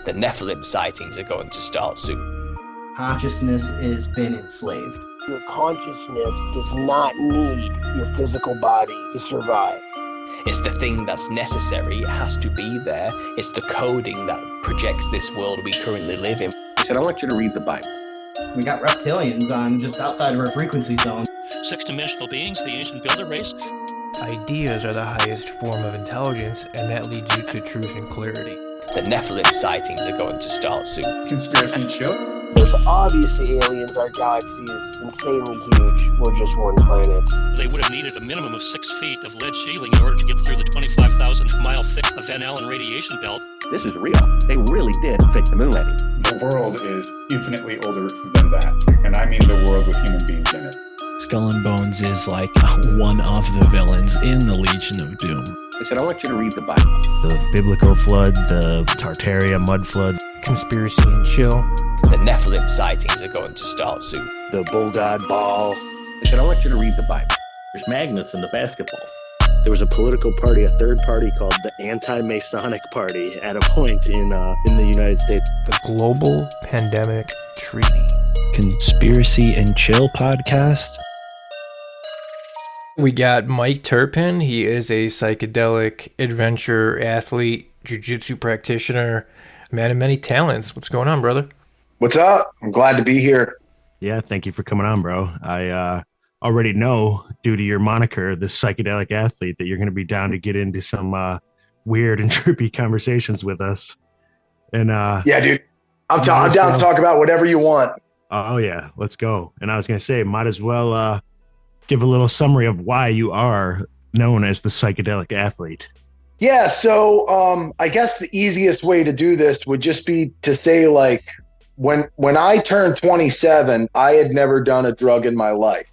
The Nephilim sightings are going to start soon. Consciousness has been enslaved. Your consciousness does not need your physical body to survive. It's the thing that's necessary. It has to be there. It's the coding that projects this world we currently live in. I said, I want you to read the Bible. We got reptilians on just outside of our frequency zone. Six-dimensional beings, the ancient builder race. Ideas are the highest form of intelligence, and that leads you to truth and clarity. The Nephilim sightings are going to start soon. Conspiracyandchill. There's obviously aliens. Our galaxy is insanely huge. We're just one planet. They would have needed a minimum of 6 feet of lead shielding in order to get through the 25,000-mile thick Van Allen radiation belt. This is real. They really did fake the moon landing. The world is infinitely older than that. And I mean the world with human beings in it. Skull and Bones is like one of the villains in the Legion of Doom. I said, I want you to read the Bible. The biblical flood, the Tartaria mud flood. Conspiracy and chill. The Nephilim sightings are going to start soon. The bull god ball. I said, I want you to read the Bible. There's magnets in the basketballs. There was a political party, a third party called the Anti-Masonic Party at a point in the United States. The Global Pandemic Treaty. Conspiracy and Chill podcast. We got Mike Turpin. He is a psychedelic adventure athlete, jiu-jitsu practitioner, man of many talents. What's going on, brother? What's up? I'm glad to be here. Yeah, thank you for coming on, bro. I already know, due to your moniker, the psychedelic athlete, that you're going to be down to get into some weird and trippy conversations with us. And yeah, dude, I'm down to talk about whatever you want. Oh yeah, let's go. And I was going to say, might as well give a little summary of why you are known as the psychedelic athlete. Yeah, so I guess the easiest way to do this would just be to say, like, when I turned 27, I had never done a drug in my life.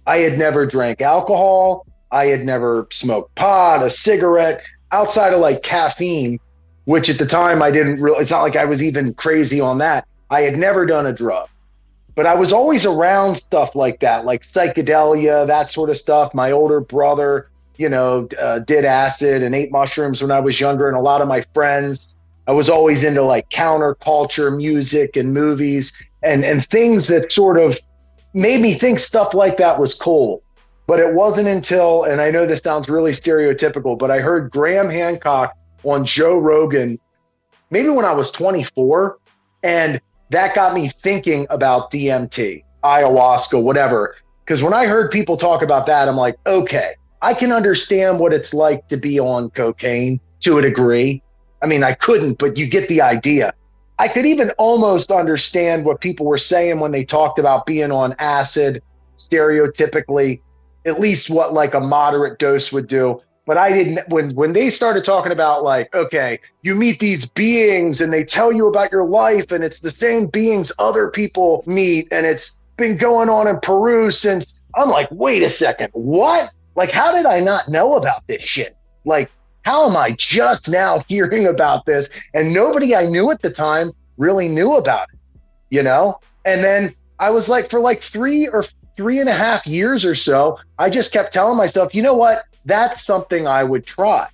I had never drank alcohol. I had never smoked pot, a cigarette, outside of like caffeine, which at the time I didn't really, it's not like I was even crazy on that. I had never done a drug. But I was always around stuff like that, like psychedelia, that sort of stuff. My older brother, did acid and ate mushrooms when I was younger, and a lot of my friends. I was always into like counterculture music and movies and things that sort of made me think stuff like that was cool. But it wasn't until, and I know this sounds really stereotypical, but I heard Graham Hancock on Joe Rogan, maybe when I was 24, and that got me thinking about DMT, ayahuasca, whatever. Because when I heard people talk about that, I'm like, okay, I can understand what it's like to be on cocaine to a degree. I mean, I couldn't, but you get the idea. I could even almost understand what people were saying when they talked about being on acid, stereotypically, at least what like a moderate dose would do. But I didn't, when they started talking about like, okay, you meet these beings and they tell you about your life and it's the same beings other people meet and it's been going on in Peru since, I'm like, wait a second, what? Like, how did I not know about this shit? Like, how am I just now hearing about this? And nobody I knew at the time really knew about it, And then I was like, for like 3.5 years or so, I just kept telling myself, you know what? That's something I would try.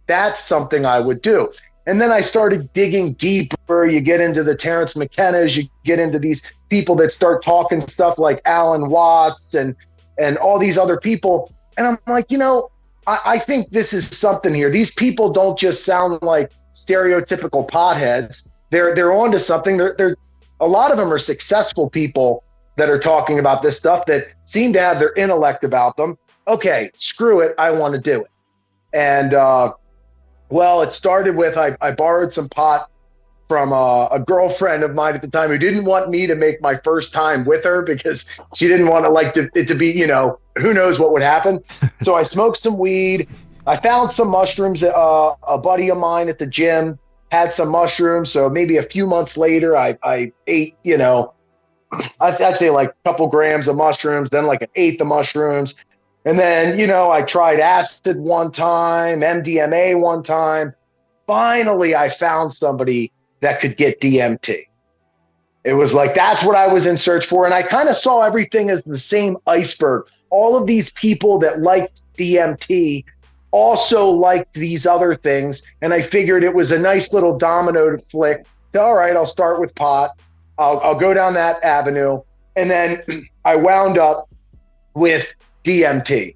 That's something I would do. And then I started digging deeper. You get into the Terrence McKenna's, you get into these people that start talking stuff like Alan Watts and all these other people. And I'm like, I think this is something here. These people don't just sound like stereotypical potheads. They're onto something. They're a lot of them are successful people that are talking about this stuff that seem to have their intellect about them. Okay, screw it. I want to do it. And it started with I borrowed some pot from a girlfriend of mine at the time who didn't want me to make my first time with her because she didn't want it to be, who knows what would happen. So I smoked some weed. I found some mushrooms. A buddy of mine at the gym had some mushrooms. So maybe a few months later, I ate, I'd say like a couple grams of mushrooms, then like an eighth of mushrooms. And then, I tried acid one time, MDMA one time. Finally, I found somebody that could get DMT. It was like, that's what I was in search for. And I kind of saw everything as the same iceberg. All of these people that liked DMT also liked these other things. And I figured it was a nice little domino flick all right, I'll start with pot. I'll go down that avenue. And then I wound up with DMT.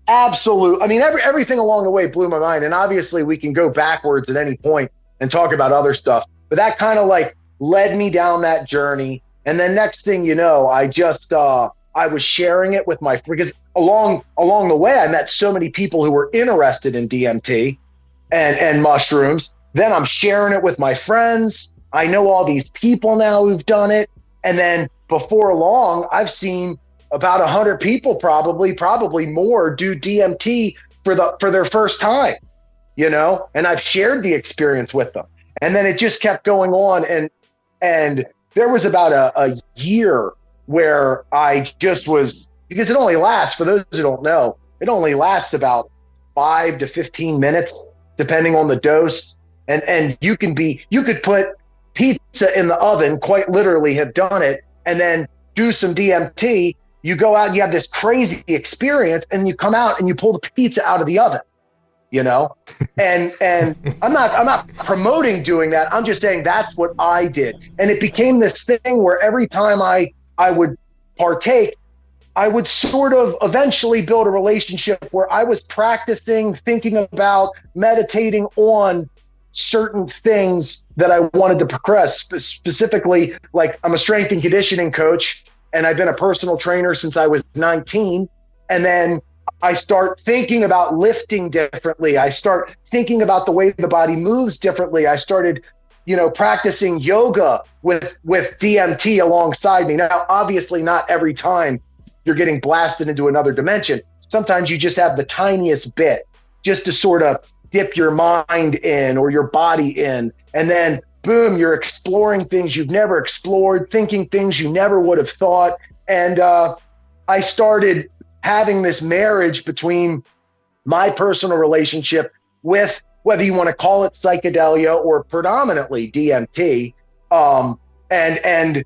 Absolute. I mean, everything along the way blew my mind. And obviously we can go backwards at any point and talk about other stuff. But that kind of like led me down that journey. And then next thing you know, I just, I was sharing it with because along the way, I met so many people who were interested in DMT and mushrooms. Then I'm sharing it with my friends. I know all these people now who've done it. And then before long, I've seen about 100 people probably more do DMT for their first time, you know, and I've shared the experience with them. And then it just kept going on. And there was about a year where I just was, because it only lasts, for those who don't know, it only lasts about 5 to 15 minutes, depending on the dose. And you could put pizza in the oven, quite literally have done it, and then do some DMT. You go out and you have this crazy experience, and you come out and you pull the pizza out of the oven, you know? And I'm not promoting doing that. I'm just saying that's what I did. And it became this thing where every time I would partake, I would sort of eventually build a relationship where I was practicing, thinking about, meditating on certain things that I wanted to progress. Specifically, like I'm a strength and conditioning coach, and I've been a personal trainer since I was 19. And then I start thinking about lifting differently. I start thinking about the way the body moves differently. I started, practicing yoga with DMT alongside me. Now, obviously not every time you're getting blasted into another dimension. Sometimes you just have the tiniest bit just to sort of dip your mind in or your body in. And then boom, you're exploring things you've never explored, thinking things you never would have thought. And I started having this marriage between my personal relationship with, whether you want to call it psychedelia or predominantly DMT, and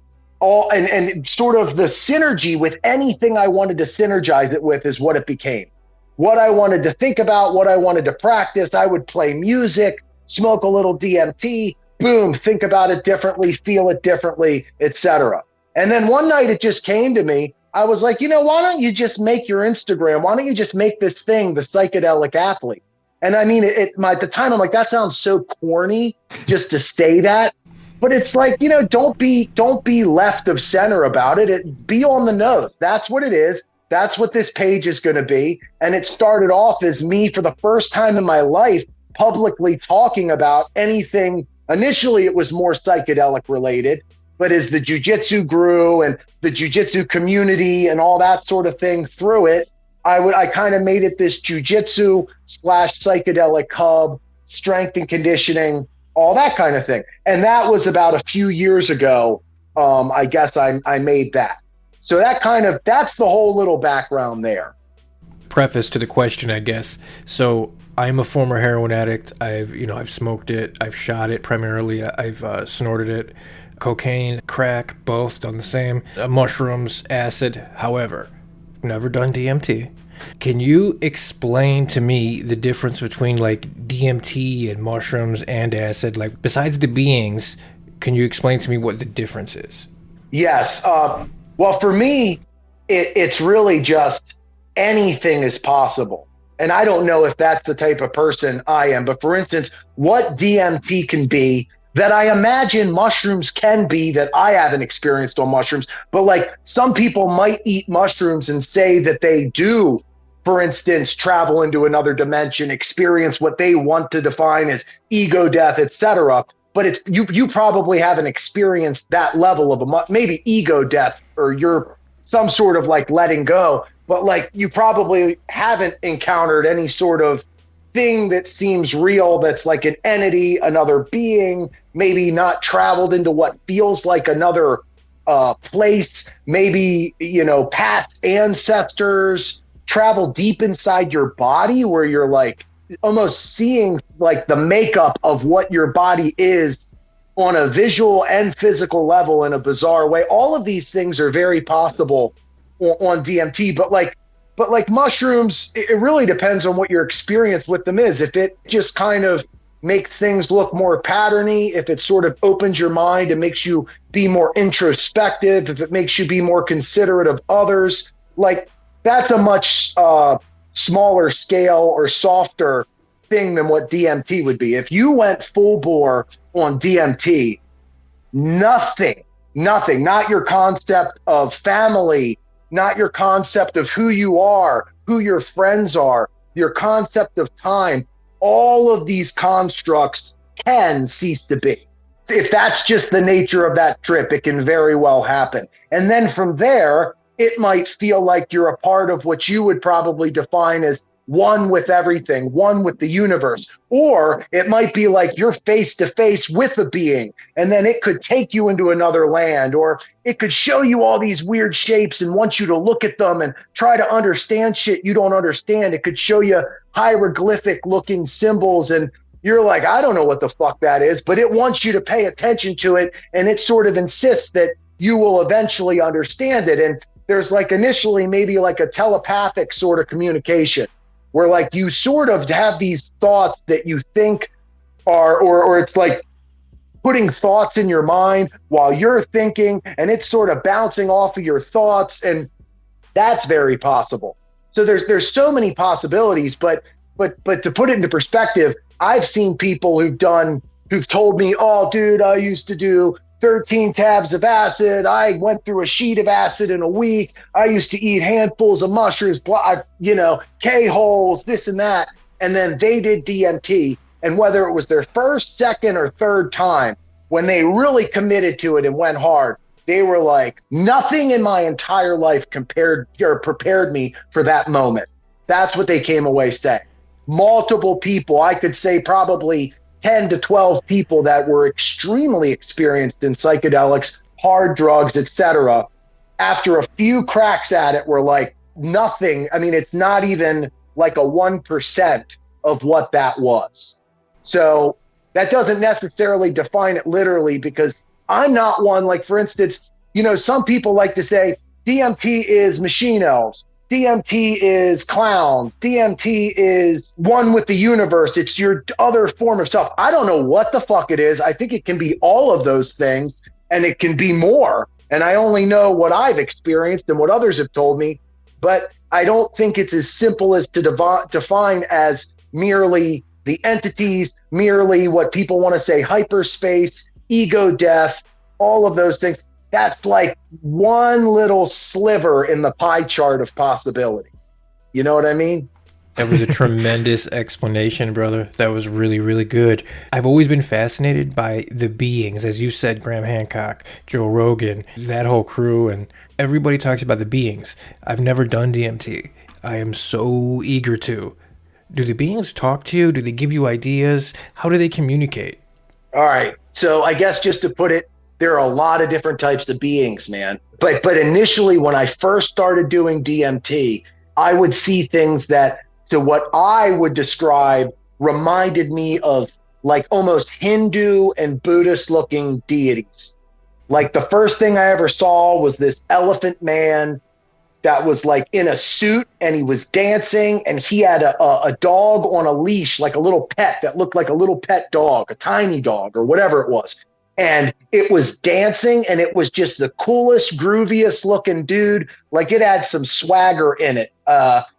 sort of the synergy with anything I wanted to synergize it with is what it became. What I wanted to think about, what I wanted to practice, I would play music, smoke a little DMT, boom, think about it differently, feel it differently, etc. And then one night it just came to me. I was like, why don't you just make your Instagram? Why don't you just make this thing, the Psychedelic Athlete? And I mean, at the time, I'm like, that sounds so corny just to say that. But it's like, don't be left of center about it. Be on the nose. That's what it is. That's what this page is going to be. And it started off as me for the first time in my life publicly talking about anything. Initially, it was more psychedelic related, but as the jiu-jitsu grew and the jiu-jitsu community and all that sort of thing through it, I kind of made it this jiu-jitsu / psychedelic hub, strength and conditioning, all that kind of thing. And that was about a few years ago. I guess I made that. So that's the whole little background there. Preface to the question, I guess. So I'm a former heroin addict. I've smoked it. I've shot it primarily. I've snorted it. Cocaine, crack, both done the same. Mushrooms, acid. However, never done DMT. Can you explain to me the difference between like DMT and mushrooms and acid? Like besides the beings, can you explain to me what the difference is? Yes. Well, for me, it's really just anything is possible. And I don't know if that's the type of person I am. But for instance, what DMT can be that I imagine mushrooms can be that I haven't experienced on mushrooms. But like some people might eat mushrooms and say that they do, for instance, travel into another dimension, experience what they want to define as ego death, etc. But it's you probably haven't experienced that level of maybe ego death or you're some sort of like letting go. But like you probably haven't encountered any sort of thing that seems real, that's like an entity, another being, maybe not traveled into what feels like another place, maybe, past ancestors, travel deep inside your body where you're like almost seeing like the makeup of what your body is on a visual and physical level in a bizarre way. All of these things are very possible on DMT, but like mushrooms, it really depends on what your experience with them is. If it just kind of makes things look more patterny, if it sort of opens your mind and makes you be more introspective, if it makes you be more considerate of others, like that's a much smaller scale or softer thing than what DMT would be. If you went full bore on DMT, nothing, not your concept of family, not your concept of who you are, who your friends are, your concept of time, all of these constructs can cease to be. If that's just the nature of that trip, it can very well happen. And then from there, it might feel like you're a part of what you would probably define as one with everything, one with the universe. Or it might be like you're face to face with a being, and then it could take you into another land, or it could show you all these weird shapes and want you to look at them and try to understand shit you don't understand. It could show you hieroglyphic looking symbols, and you're like, I don't know what the fuck that is, but it wants you to pay attention to it, and it sort of insists that you will eventually understand it. And there's like initially maybe like a telepathic sort of communication, where like you sort of have these thoughts that you think are, or it's like putting thoughts in your mind while you're thinking, and it's sort of bouncing off of your thoughts, and that's very possible. So there's so many possibilities, but to put it into perspective, I've seen people who've told me, oh dude, I used to do 13 tabs of acid. I went through a sheet of acid in a week. I used to eat handfuls of mushrooms, K-holes, this and that. And then they did DMT. And whether it was their first, second, or third time, when they really committed to it and went hard, they were like, nothing in my entire life prepared me for that moment. That's what they came away saying. Multiple people, I could say probably 10 to 12 people that were extremely experienced in psychedelics, hard drugs, etc., after a few cracks at it were like nothing. I mean, it's not even like a 1% of what that was. So that doesn't necessarily define it literally, because I'm not one, like, for instance, some people like to say DMT is machine elves. DMT is clowns. DMT is one with the universe. It's your other form of self. I don't know what the fuck it is. I think it can be all of those things, and it can be more. And I only know what I've experienced and what others have told me. But I don't think it's as simple as to define as merely the entities, merely what people want to say hyperspace, ego death, all of those things. That's like one little sliver in the pie chart of possibility. You know what I mean? That was a tremendous explanation, brother. That was really, really good. I've always been fascinated by the beings, as you said, Graham Hancock, Joe Rogan, that whole crew, and everybody talks about the beings. I've never done DMT. I am so eager to. Do the beings talk to you? Do they give you ideas? How do they communicate? All right. So I guess just to put it, there are a lot of different types of beings, man. But initially, when I first started doing DMT, I would see things that, to what I would describe, reminded me of like almost Hindu and Buddhist looking deities. Like the first thing I ever saw was this elephant man that was like in a suit, and he was dancing, and he had a dog on a leash, like a little pet that looked like a little pet dog, a tiny dog or whatever it was. And it was dancing, and it was just the coolest, grooviest looking dude. Like it had some swagger in it,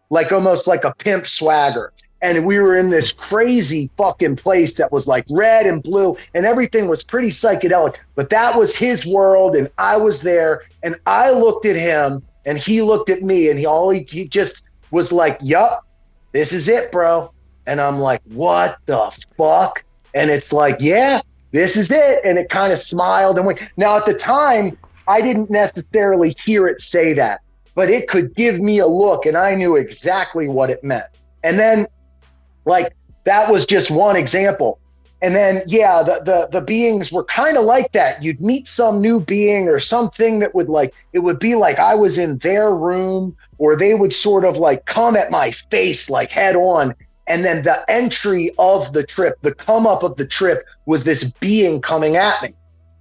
like almost like a pimp swagger. And we were in this crazy fucking place that was like red and blue, and everything was pretty psychedelic. But that was his world, and I was there, and I looked at him, and he looked at me, and he just was like, yup, this is it, bro. And I'm like, what the fuck? And it's like, yeah, this is it. And it kind of smiled and went. Now, at the time, I didn't necessarily hear it say that, but it could give me a look, and I knew exactly what it meant. And then, like, that was just one example. And then, yeah, the beings were kind of like that. You'd meet some new being or something that would like, it would be like I was in their room, or they would sort of like come at my face like head on. And then the entry of the trip, the come up of the trip, was this being coming at me.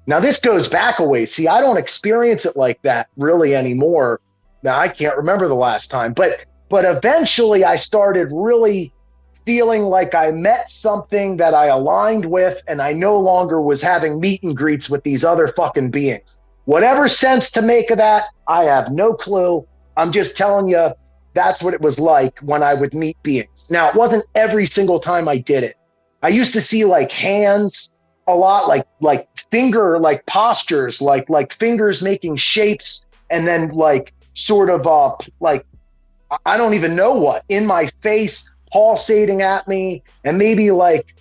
Now, this goes back a ways. See, I don't experience it like that really anymore. Now, I can't remember the last time, but eventually I started really feeling like I met something that I aligned with, and I no longer was having meet and greets with these other fucking beings. Whatever sense to make of that, I have no clue. I'm just telling you, that's what it was like when I would meet beings. Now, it wasn't every single time I did it. I used to see like hands a lot, like finger, like postures, like fingers making shapes, and then like sort of like, I don't even know what, in my face, pulsating at me. And maybe like,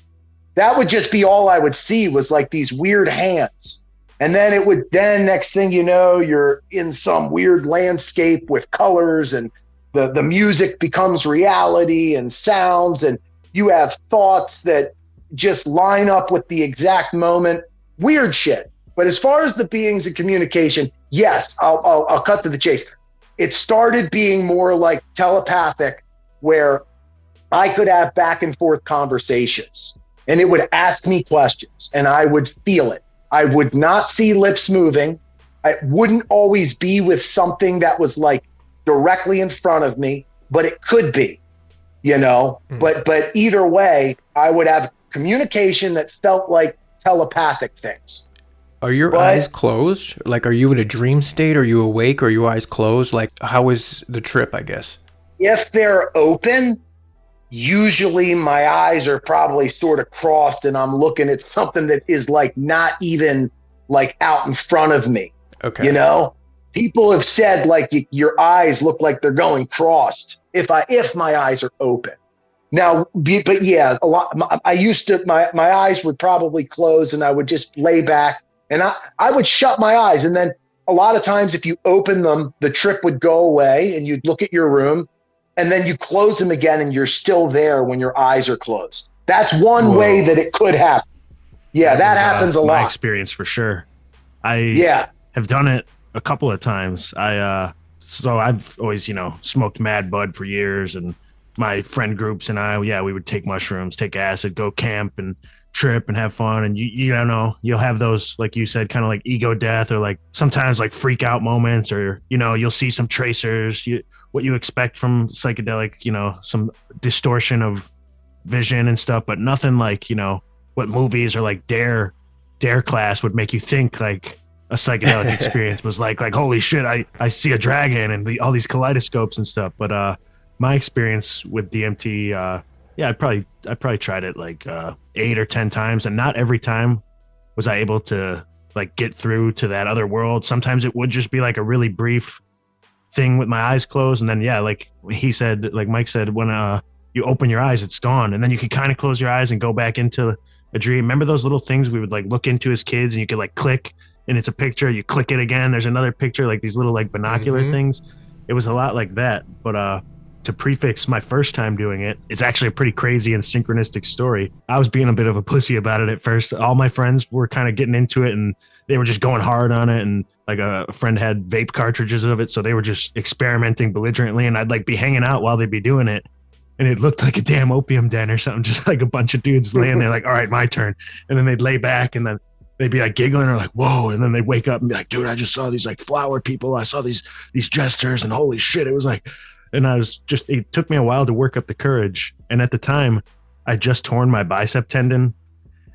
that would just be all I would see, was like these weird hands. And then next thing you know, you're in some weird landscape with colors, and the music becomes reality and sounds, and you have thoughts that just line up with the exact moment. Weird shit. But as far as the beings and communication, yes, I'll cut to the chase. It started being more like telepathic, where I could have back and forth conversations, and it would ask me questions, and I would feel it. I would not see lips moving. I wouldn't always be with something that was like directly in front of me, but it could be, you know. But either way, I would have communication that felt like telepathic things. Are your eyes closed? Like, are you in a dream state? Are you awake? Or are your eyes closed? Like, how is the trip, I guess? If they're open, usually my eyes are probably sort of crossed, and I'm looking at something that is like not even like out in front of me. Okay. You know, people have said like your eyes look like they're going crossed if my eyes are open. Now, but yeah, a lot. I used to, my eyes would probably close, and I would just lay back, and I would shut my eyes. And then a lot of times if you open them, the trip would go away, and you'd look at your room, and then you close them again, and you're still there when your eyes are closed. That's one way that it could happen. Yeah, that happens a lot. My experience for sure. I have done it a couple of times. So I've always, smoked mad bud for years, and my friend groups and I, we would take mushrooms, take acid, go camp and trip and have fun. And you don't know, you'll have those, like you said, kind of like ego death, or like sometimes like freak out moments, or, you'll see some tracers, what you expect from psychedelic, some distortion of vision and stuff, but nothing like, what movies or like Dare class would make you think like a psychedelic experience was like, holy shit, I see a dragon and all these kaleidoscopes and stuff. But, my experience with DMT, I probably tried it like 8 or 10 times, and not every time was I able to like get through to that other world. Sometimes it would just be like a really brief thing with my eyes closed, and then like he said, like Mike said, when you open your eyes, it's gone, and then you can kind of close your eyes and go back into a dream. Remember those little things we would like look into as kids, and you could like click, and it's a picture. You click it again, there's another picture, like these little like binocular things. It was a lot like that, but to prefix my first time doing it, it's actually a pretty crazy and synchronistic story. I was being a bit of a pussy about it at first. All my friends were kind of getting into it, and they were just going hard on it. And like a friend had vape cartridges of it, so they were just experimenting belligerently, and I'd like be hanging out while they'd be doing it. And it looked like a damn opium den or something, just like a bunch of dudes laying there like, all right, my turn. And then they'd lay back, and then they'd be like giggling or like, whoa. And then they'd wake up and be like, dude, I just saw these like flower people. I saw these jesters, and holy shit. It was like, and it took me a while to work up the courage. And at the time, I just torn my bicep tendon,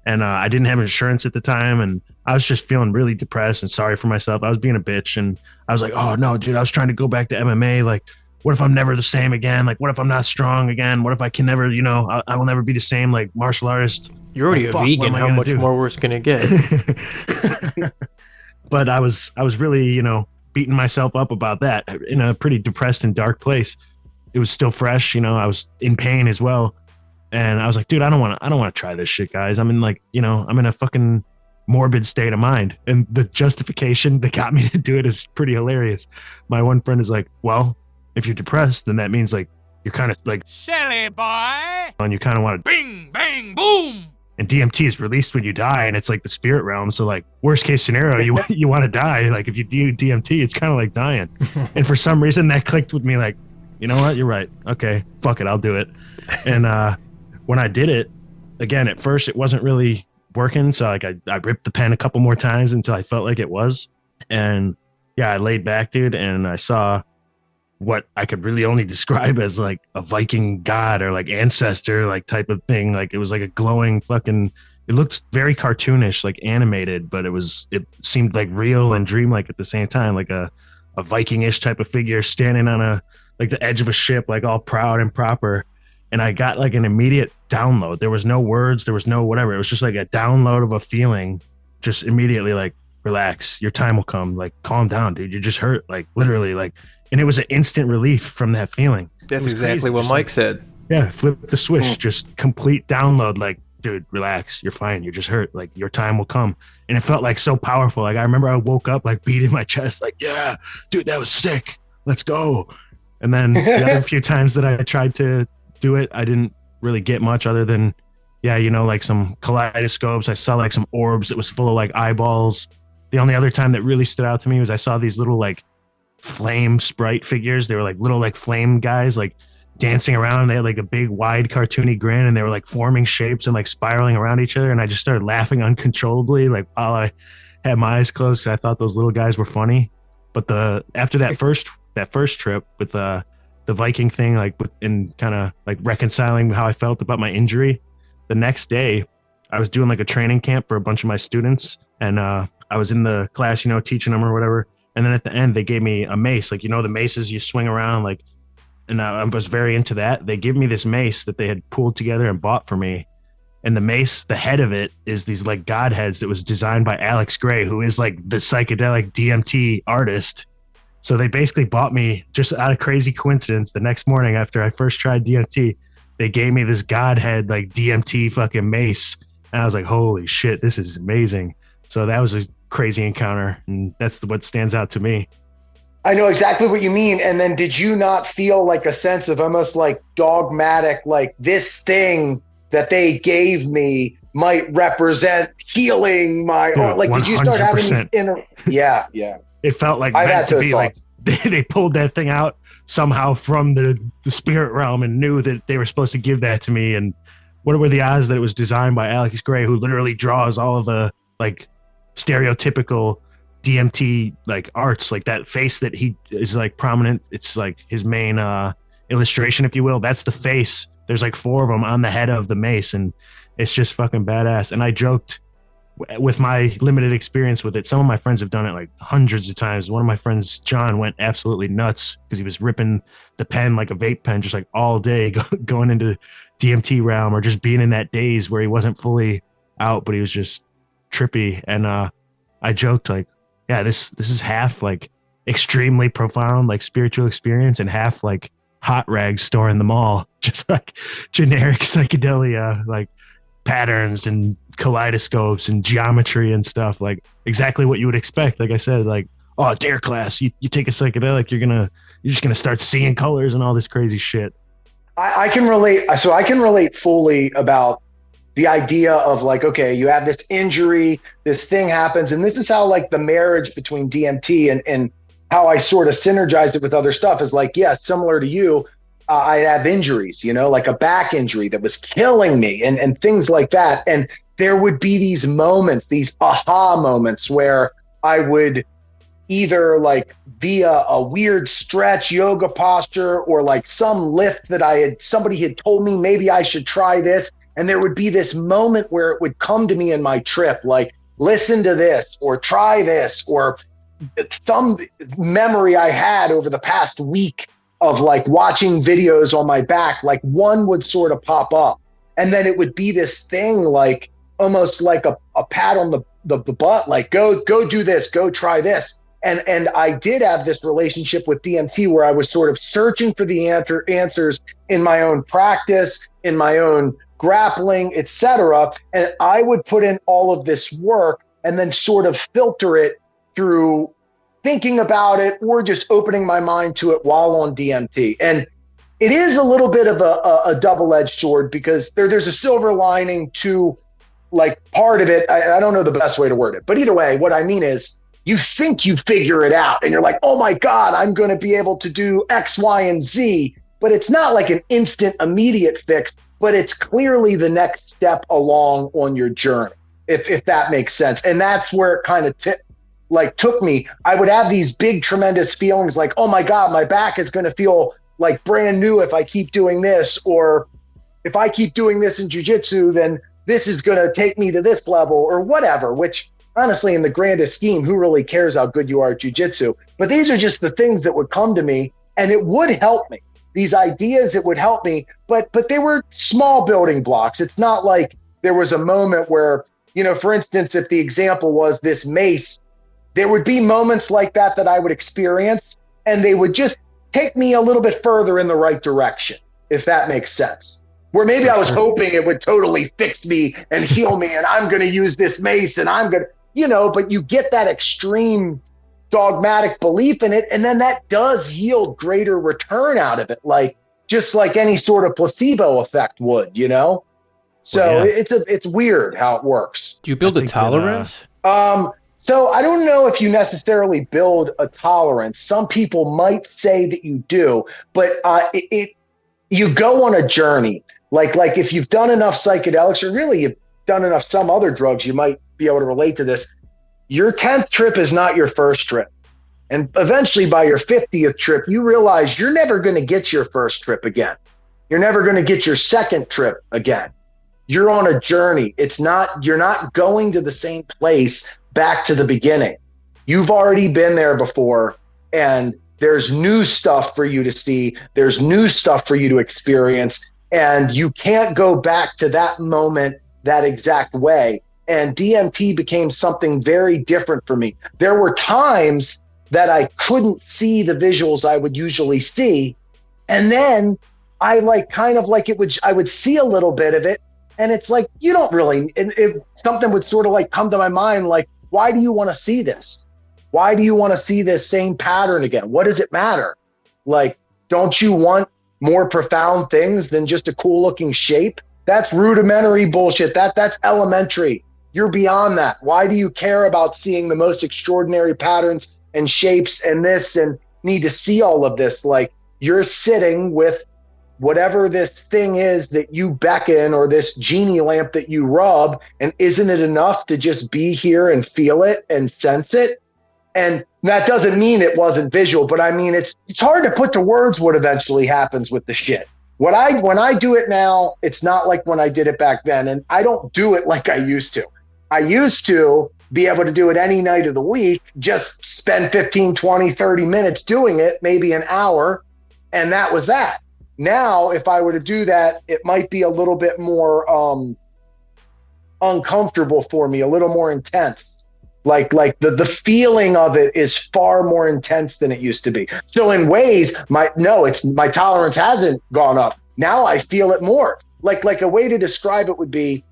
and I didn't have insurance at the time. And I was just feeling really depressed and sorry for myself. I was being a bitch, and I was like, oh no, dude, I was trying to go back to MMA. Like, what if I'm never the same again? Like, what if I'm not strong again? What if I can never, I will never be the same, like, martial artist? You're already a vegan. How much more worse can it get? But I was really, beating myself up about that in a pretty depressed and dark place. It was still fresh, I was in pain as well. And I was like, dude, I don't want to try this shit, guys. I'm in like, I'm in a fucking morbid state of mind. And the justification that got me to do it is pretty hilarious. My one friend is like, well, if you're depressed, then that means like, you're kind of like silly boy, and you kind of want to bing, bang, boom. And DMT is released when you die, and it's like the spirit realm. So like worst case scenario, you want to die. Like if you do DMT, it's kind of like dying. And for some reason that clicked with me. Like, you know what? You're right. Okay, fuck it, I'll do it. And when I did it, again, at first it wasn't really working. So like I ripped the pen a couple more times until I felt like it was. And yeah, I laid back, dude, and I saw what I could really only describe as like a Viking god or like ancestor like type of thing. Like it was like a glowing fucking, it looked very cartoonish, like animated, but it seemed like real and dreamlike at the same time, like a Viking-ish type of figure standing on like the edge of a ship, like all proud and proper. And I got like an immediate download. There was no words, there was no whatever. It was just like a download of a feeling, just immediately like, relax, your time will come, like calm down, dude, you just hurt, like literally, like, and it was an instant relief from that feeling. That's exactly what Mike said. Yeah, flip the switch, just complete download, like, dude, relax, you're fine, you're just hurt, like your time will come. And it felt like so powerful. Like I remember I woke up like beating my chest, like, yeah, dude, that was sick, let's go. And then the other few times that I tried to do it, I didn't really get much other than, yeah, you know, like some kaleidoscopes. I saw like some orbs that was full of like eyeballs. The only other time that really stood out to me was I saw these little like flame sprite figures. They were like little like flame guys like dancing around. They had like a big wide cartoony grin, and they were like forming shapes and like spiraling around each other. And I just started laughing uncontrollably, like while I had my eyes closed, because I thought those little guys were funny. But after that first trip with the Viking thing, like in kind of like reconciling how I felt about my injury, the next day I was doing like a training camp for a bunch of my students, and I was in the class, you know, teaching them or whatever. And then at the end, they gave me a mace, like, you know, the maces you swing around, like, and I was very into that. They gave me this mace that they had pulled together and bought for me. And the mace, the head of it is these like god heads that was designed by Alex Gray, who is like the psychedelic DMT artist. So they basically bought me, just out of crazy coincidence, the next morning after I first tried DMT, they gave me this god head, like DMT fucking mace. And I was like, holy shit, this is amazing. So that was a crazy encounter, and that's what stands out to me. I know exactly what you mean. And then did you not feel like a sense of almost like dogmatic, like this thing that they gave me might represent healing my, Dude, like, 100%. Did you start having these inner, yeah. It felt like I've meant had to those be thoughts. like they pulled that thing out somehow from the spirit realm and knew that they were supposed to give that to me. And what were the odds that it was designed by Alex Gray, who literally draws all of the like stereotypical DMT like arts, like that face that he is like prominent. It's like his main illustration, if you will. That's the face. There's like 4 of them on the head of the mace, and it's just fucking badass. And I joked with my limited experience with it. Some of my friends have done it like hundreds of times. One of my friends, John, went absolutely nuts because he was ripping the pen like a vape pen, just like all day, going into DMT realm, or just being in that daze where he wasn't fully out, but he was just trippy. And I joked like, yeah, this is half like extremely profound like spiritual experience and half like hot rag store in the mall, just like generic psychedelia, like patterns and kaleidoscopes and geometry and stuff, like exactly what you would expect. Like I said, like, oh, dare class, you take a psychedelic, you're just gonna start seeing colors and all this crazy shit. I can relate. So I can relate fully about the idea of like, okay, you have this injury, this thing happens, and this is how like the marriage between DMT and how I sort of synergized it with other stuff is like, yeah, similar to you, I have injuries, you know, like a back injury that was killing me and things like that. And there would be these moments, these aha moments where I would either like via a weird stretch yoga posture or like some lift that somebody had told me maybe I should try this. And there would be this moment where it would come to me in my trip, like, listen to this or try this, or some memory I had over the past week of like watching videos on my back, like one would sort of pop up. And then it would be this thing like almost like a pat on the butt, like go do this, go try this. And I did have this relationship with DMT where I was sort of searching for the answers in my own practice, in my own grappling, etc. And I would put in all of this work and then sort of filter it through thinking about it or just opening my mind to it while on DMT. And it is a little bit of a double-edged sword because there's a silver lining to like part of it. I don't know the best way to word it, but either way, what I mean is you think you figure it out and you're like, oh my God, I'm going to be able to do X, Y, and Z, but it's not like an instant immediate fix, but it's clearly the next step along on your journey, if that makes sense. And that's where it kind of like took me, I would have these big, tremendous feelings like, oh my God, my back is going to feel like brand new if I keep doing this, or if I keep doing this in jiu-jitsu, then this is going to take me to this level or whatever, which honestly, in the grandest scheme, who really cares how good you are at jiu-jitsu? But these are just the things that would come to me, and it would help me. These ideas, it would help me, but they were small building blocks. It's not like there was a moment where, you know, for instance, if the example was this mace, there would be moments like that I would experience, and they would just take me a little bit further in the right direction, if that makes sense. Where maybe I was hoping it would totally fix me and heal me, and I'm going to use this mace, and I'm going to, you know, but you get that extreme dogmatic belief in it, and then that does yield greater return out of it, like just like any sort of placebo effect would, you know. So it's weird how it works. Do you build a tolerance? So I don't know if you necessarily build a tolerance. Some people might say that you do, but you go on a journey. Like if you've done enough psychedelics, or really you've done enough some other drugs, you might be able to relate to this. Your 10th trip is not your first trip. And eventually by your 50th trip, you realize you're never going to get your first trip again. You're never going to get your second trip again. You're on a journey. You're not going to the same place back to the beginning. You've already been there before, and there's new stuff for you to see. There's new stuff for you to experience, and you can't go back to that moment that exact way. And DMT became something very different for me. There were times that I couldn't see the visuals I would usually see. And then I I would see a little bit of it. And it's like, you don't really, something would sort of like come to my mind, like, why do you want to see this? Why do you want to see this same pattern again? What does it matter? Like, don't you want more profound things than just a cool looking shape? That's rudimentary bullshit. That's elementary. You're beyond that. Why do you care about seeing the most extraordinary patterns and shapes and this and need to see all of this? Like, you're sitting with whatever this thing is that you beckon, or this genie lamp that you rub, and isn't it enough to just be here and feel it and sense it? And that doesn't mean it wasn't visual, but I mean, it's hard to put to words what eventually happens with the shit. When I do it now, it's not like when I did it back then, and I don't do it like I used to. I used to be able to do it any night of the week, just spend 15, 20, 30 minutes doing it, maybe an hour, and that was that. Now, if I were to do that, it might be a little bit more uncomfortable for me, a little more intense. Like the feeling of it is far more intense than it used to be. So in ways, my tolerance hasn't gone up. Now I feel it more. Like a way to describe it would be,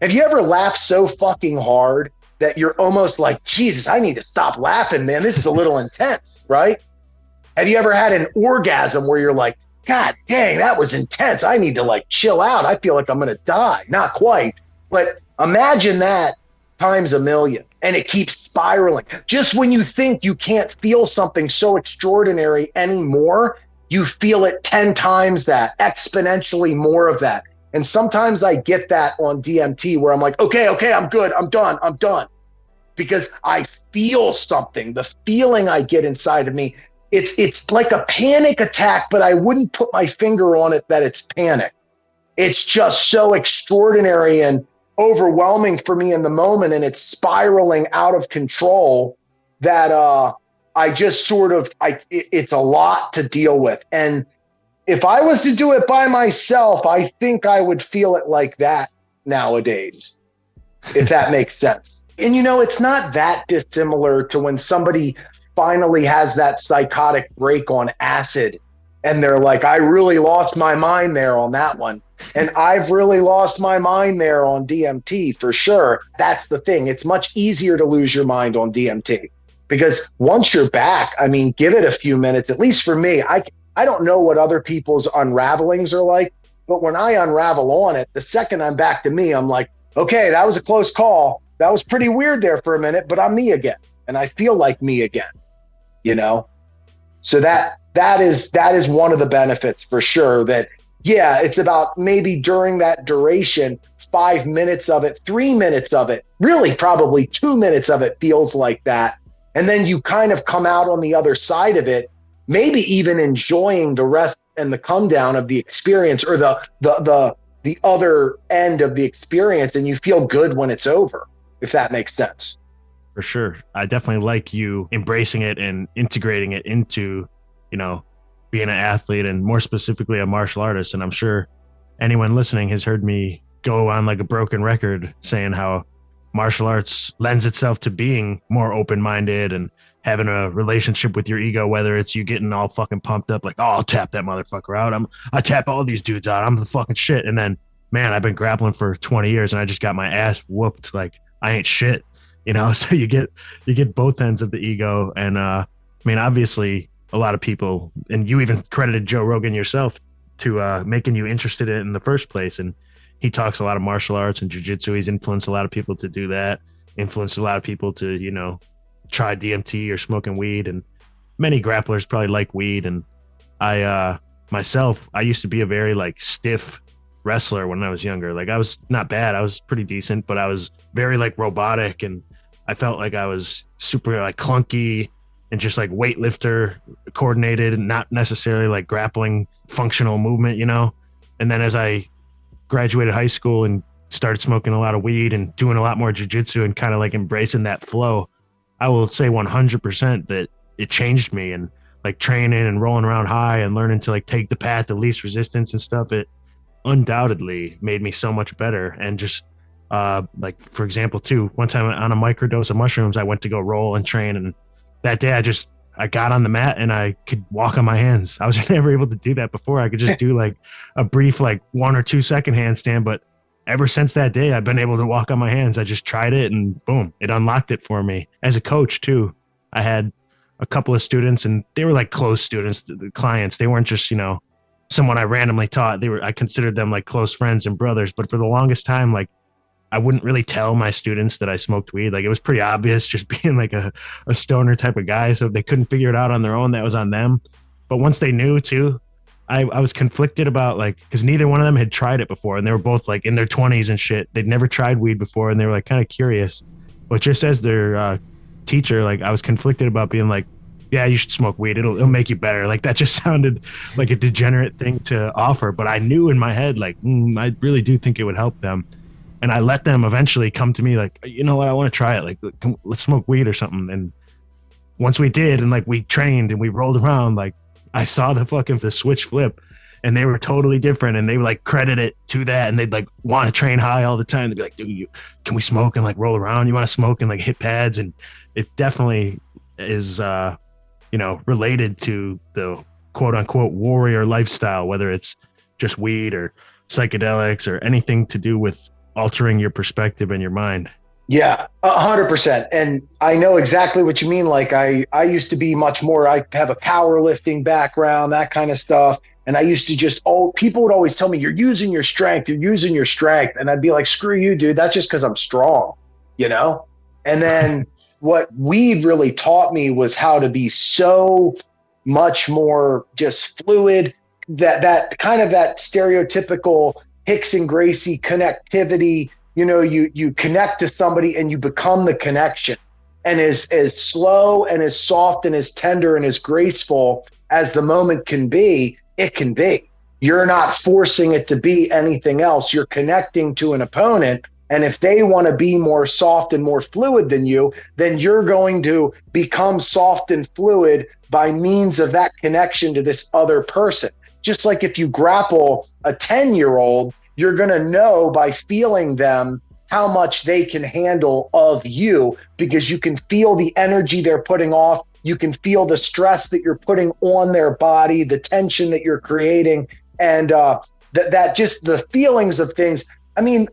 have you ever laughed so fucking hard that you're almost like, Jesus, I need to stop laughing, man. This is a little intense, right? Have you ever had an orgasm where you're like, God dang, that was intense. I need to like chill out. I feel like I'm going to die. Not quite. But imagine that times a million, and it keeps spiraling. Just when you think you can't feel something so extraordinary anymore, you feel it 10 times that, exponentially more of that. And sometimes I get that on DMT where I'm like, okay, I'm good. I'm done. Because I feel something. The feeling I get inside of me, it's like a panic attack, but I wouldn't put my finger on it that it's panic. It's just so extraordinary and overwhelming for me in the moment, and it's spiraling out of control that I just it's a lot to deal with. And if I was to do it by myself, I think I would feel it like that nowadays, if that makes sense. And, it's not that dissimilar to when somebody finally has that psychotic break on acid and they're like, I really lost my mind there on that one. And I've really lost my mind there on DMT for sure. That's the thing. It's much easier to lose your mind on DMT because once you're back, I mean, give it a few minutes, at least for me. I don't know what other people's unravelings are like, but when I unravel on it, the second I'm back to me, I'm like, okay, that was a close call. That was pretty weird there for a minute, but I'm me again. And I feel like me again, So that is one of the benefits for sure, that, yeah, it's about maybe during that duration, 5 minutes of it, 3 minutes of it, really probably 2 minutes of it feels like that. And then you kind of come out on the other side of it, maybe even enjoying the rest and the come down of the experience, or the other end of the experience, and you feel good when it's over, if that makes sense. For sure. I definitely like you embracing it and integrating it into, you know, being an athlete and more specifically a martial artist. And I'm sure anyone listening has heard me go on like a broken record saying how martial arts lends itself to being more open-minded and having a relationship with your ego, whether it's you getting all fucking pumped up like, oh, I'll tap that motherfucker out. I tap all these dudes out. I'm the fucking shit. And then, man, I've been grappling for 20 years and I just got my ass whooped. Like, I ain't shit, you know? So you get both ends of the ego. And, I mean, obviously a lot of people, and you even credited Joe Rogan yourself to making you interested in it in the first place. And he talks a lot of martial arts and jiu-jitsu. He's influenced a lot of people to do that, influenced a lot of people to, you know, try DMT or smoking weed. And many grapplers probably like weed. And I used to be a very like stiff wrestler when I was younger. Like I was not bad. I was pretty decent, but I was very like robotic, and I felt like I was super like clunky and just like weightlifter coordinated and not necessarily like grappling functional movement, you know? And then as I graduated high school and started smoking a lot of weed and doing a lot more jiu-jitsu and kind of like embracing that flow, I will say 100% that it changed me. And like training and rolling around high and learning to like take the path of least resistance and stuff, it undoubtedly made me so much better. And just like, for example, too, one time on a microdose of mushrooms, I went to go roll and train. And that day I got on the mat and I could walk on my hands. I was never able to do that before. I could just do like a brief, like 1 or 2 second handstand. But ever since that day, I've been able to walk on my hands. I just tried it and boom, it unlocked it for me. As a coach too, I had a couple of students and they were like close students, the clients. They weren't just, you know, someone I randomly taught. I considered them like close friends and brothers. But for the longest time, like I wouldn't really tell my students that I smoked weed. Like it was pretty obvious, just being like a stoner type of guy. So if they couldn't figure it out on their own, that was on them. But once they knew too, I was conflicted about like, because neither one of them had tried it before, and they were both like in their 20s and shit. They'd never tried weed before, and they were like kind of curious. But just as their teacher, like I was conflicted about being like, yeah, you should smoke weed. It'll make you better. Like that just sounded like a degenerate thing to offer. But I knew in my head, like, I really do think it would help them. And I let them eventually come to me like, you know what, I want to try it. Like, let's smoke weed or something. And once we did, and like we trained and we rolled around, like I saw the switch flip, and they were totally different. And they would like credit it to that. And they'd like want to train high all the time. They'd be like, dude, can we smoke and like roll around? You want to smoke and like hit pads? And it definitely is, you know, related to the quote unquote warrior lifestyle, whether it's just weed or psychedelics or anything to do with altering your perspective and your mind. Yeah, 100%. And I know exactly what you mean. Like I used to be much more, I have a powerlifting background, that kind of stuff. And I used to people would always tell me, you're using your strength. And I'd be like, screw you, dude. That's just because I'm strong, you know? And then what weed really taught me was how to be so much more just fluid, that kind of that stereotypical Hicks and Gracie connectivity. You know, you connect to somebody and you become the connection. And as slow and as soft and as tender and as graceful as the moment can be, it can be. You're not forcing it to be anything else. You're connecting to an opponent. And if they want to be more soft and more fluid than you, then you're going to become soft and fluid by means of that connection to this other person. Just like if you grapple a 10-year-old, you're going to know by feeling them how much they can handle of you, because you can feel the energy they're putting off. You can feel the stress that you're putting on their body, the tension that you're creating, and that just the feelings of things. I mean,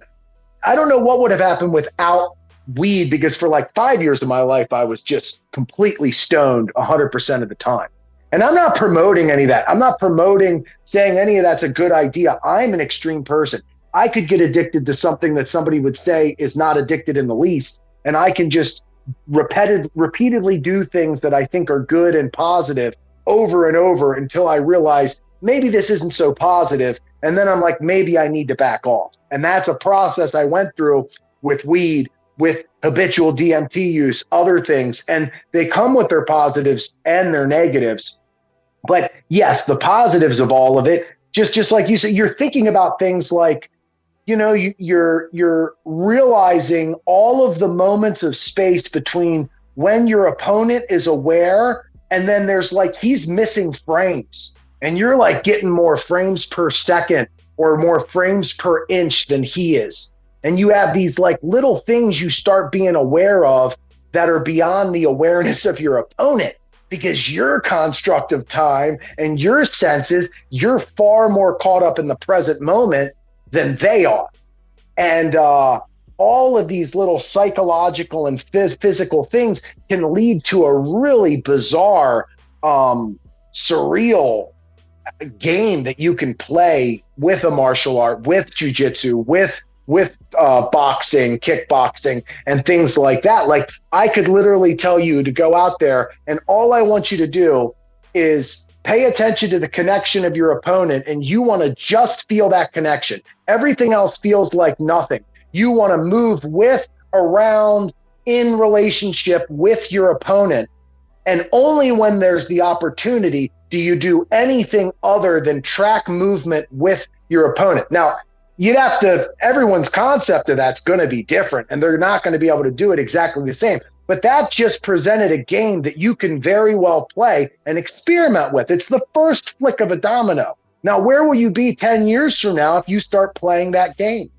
I don't know what would have happened without weed, because for like 5 years of my life, I was just completely stoned 100% of the time. And I'm not promoting any of that. I'm not promoting saying any of that's a good idea. I'm an extreme person. I could get addicted to something that somebody would say is not addicted in the least. And I can just repeatedly do things that I think are good and positive over and over until I realize maybe this isn't so positive. And then I'm like, maybe I need to back off. And that's a process I went through with weed with habitual DMT use, other things, and they come with their positives and their negatives. But yes, the positives of all of it, just like you said, you're thinking about things like, you're realizing all of the moments of space between when your opponent is aware and then there's like he's missing frames and you're like getting more frames per second or more frames per inch than he is. And you have these like little things you start being aware of that are beyond the awareness of your opponent, because your construct of time and your senses, you're far more caught up in the present moment than they are. And all of these little psychological and physical things can lead to a really bizarre, surreal game that you can play with a martial art, with jiu-jitsu, with boxing, kickboxing, and things like that. Like, I could literally tell you to go out there, and all I want you to do is pay attention to the connection of your opponent, and you want to just feel that connection. Everything else feels like nothing. You want to move with, around, in relationship with your opponent, and only when there's the opportunity do you do anything other than track movement with your opponent. Now, you'd have to, everyone's concept of that's going to be different, and they're not going to be able to do it exactly the same. But that just presented a game that you can very well play and experiment with. It's the first flick of a domino. Now, where will you be 10 years from now if you start playing that game?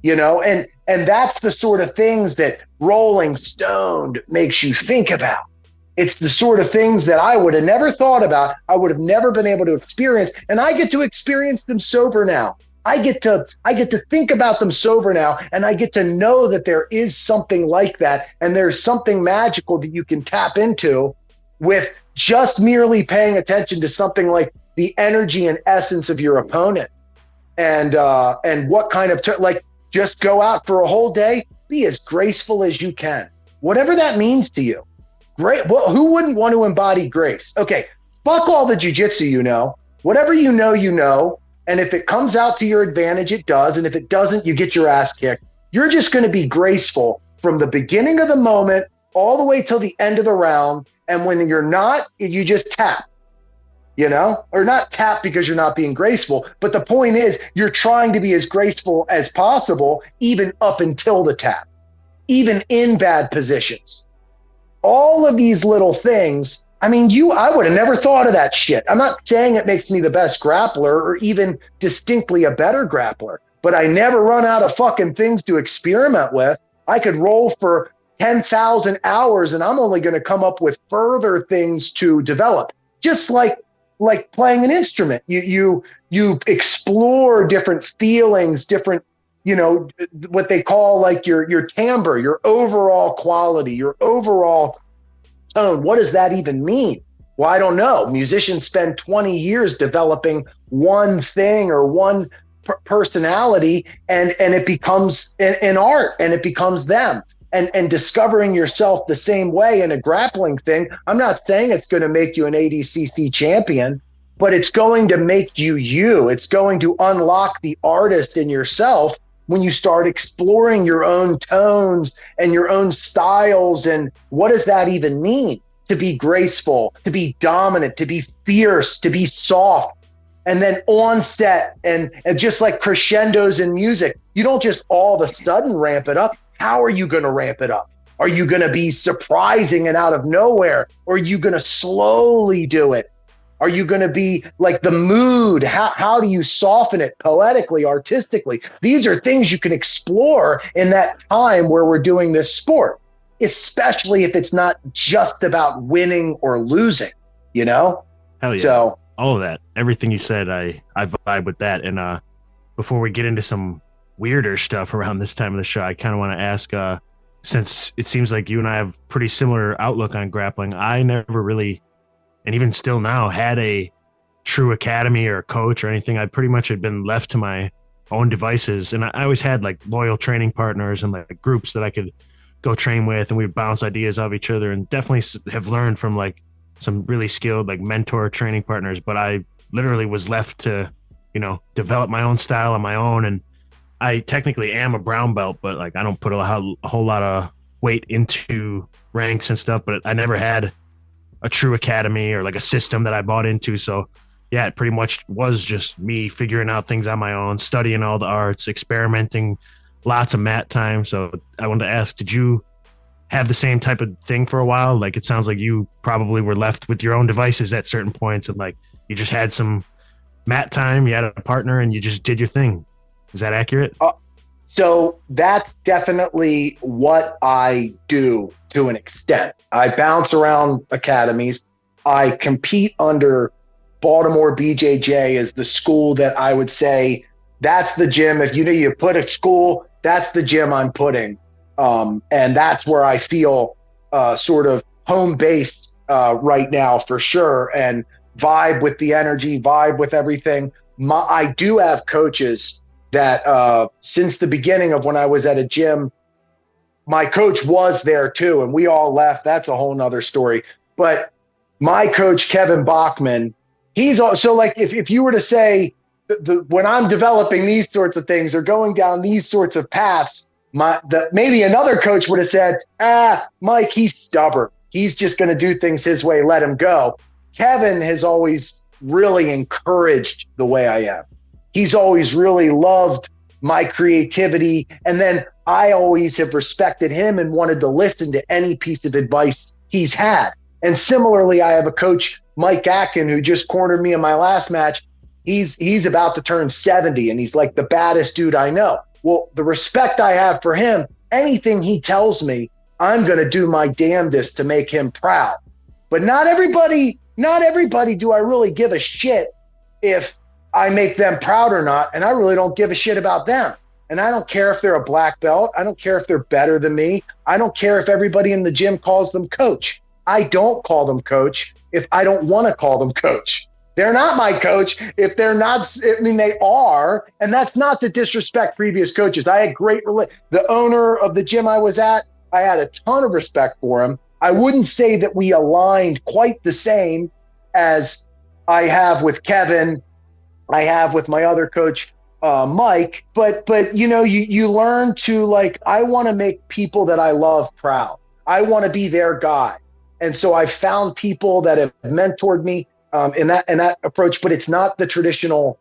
And that's the sort of things that Rolling Stoned makes you think about. It's the sort of things that I would have never thought about. I would have never been able to experience, and I get to experience them sober now. I get to think about them sober now, and I get to know that there is something like that, and there's something magical that you can tap into with just merely paying attention to something like the energy and essence of your opponent, and what kind of just go out for a whole day, be as graceful as you can, whatever that means to you. Great. Well, who wouldn't want to embody grace? Okay, fuck all the jiu-jitsu, whatever you know. And if it comes out to your advantage, it does. And if it doesn't, you get your ass kicked. You're just going to be graceful from the beginning of the moment all the way till the end of the round. And when you're not, you just tap, or not tap because you're not being graceful. But the point is, you're trying to be as graceful as possible, even up until the tap, even in bad positions. All of these little things. I would have never thought of that shit. I'm not saying it makes me the best grappler or even distinctly a better grappler, but I never run out of fucking things to experiment with. I could roll for 10,000 hours and I'm only going to come up with further things to develop. Just like playing an instrument. You explore different feelings, different, what they call like your timbre, your overall quality, your overall tone. What does that even mean? Well, I don't know. Musicians spend 20 years developing one thing or one personality, and it becomes an art, and it becomes them. And discovering yourself the same way in a grappling thing, I'm not saying it's going to make you an ADCC champion, but it's going to make you you. It's going to unlock the artist in yourself when you start exploring your own tones and your own styles. And what does that even mean? To be graceful, to be dominant, to be fierce, to be soft. And then on set, and just like crescendos in music, you don't just all of a sudden ramp it up. How are you going to ramp it up? Are you going to be surprising and out of nowhere? Or are you going to slowly do it? Are you going to be like the mood? How do you soften it poetically, artistically? These are things you can explore in that time where we're doing this sport, especially if it's not just about winning or losing, Hell yeah. So all of that, everything you said, I vibe with that. And before we get into some weirder stuff around this time of the show, I kind of want to ask, since it seems like you and I have pretty similar outlook on grappling, I never really, and even still now, had a true academy or a coach or anything. I pretty much had been left to my own devices, and I always had like loyal training partners and like groups that I could go train with, and we'd bounce ideas off each other, and definitely have learned from like some really skilled like mentor training partners. But I literally was left to develop my own style on my own. And I technically am a brown belt, but like I don't put a whole lot of weight into ranks and stuff. But I never had a true academy or like a system that I bought into. So yeah, it pretty much was just me figuring out things on my own, studying all the arts, experimenting, lots of mat time. So I wanted to ask, did you have the same type of thing for a while? Like, it sounds like you probably were left with your own devices at certain points and like you just had some mat time, you had a partner and you just did your thing. Is that accurate? So that's definitely what I do to an extent. I bounce around academies. I compete under Baltimore BJJ is the school that I would say that's the gym. If you put a school, that's the gym I'm putting. And that's where I feel sort of home based right now for sure, and vibe with the energy, vibe with everything. I do have coaches that since the beginning of when I was at a gym, my coach was there too, and we all left. That's a whole nother story. But my coach, Kevin Bachman, he's also like, if you were to say when I'm developing these sorts of things or going down these sorts of paths, maybe another coach would have said, Mike, he's stubborn. He's just going to do things his way. Let him go. Kevin has always really encouraged the way I am. He's always really loved my creativity. And then I always have respected him and wanted to listen to any piece of advice he's had. And similarly, I have a coach, Mike Atkin, who just cornered me in my last match. He's about to turn 70 and he's like the baddest dude I know. Well, the respect I have for him, anything he tells me, I'm going to do my damnedest to make him proud. But not everybody do I really give a shit if I make them proud or not. And I really don't give a shit about them. And I don't care if they're a black belt. I don't care if they're better than me. I don't care if everybody in the gym calls them coach. I don't call them coach if I don't want to call them coach. They're not my coach if they're not. I mean, they are, and that's not to disrespect previous coaches. I had the owner of the gym I was at, I had a ton of respect for him. I wouldn't say that we aligned quite the same as I have with Kevin, I have with my other coach, Mike. But you learn to, like, I want to make people that I love proud. I want to be their guy, and so I found people that have mentored me. In that approach, but it's not the traditional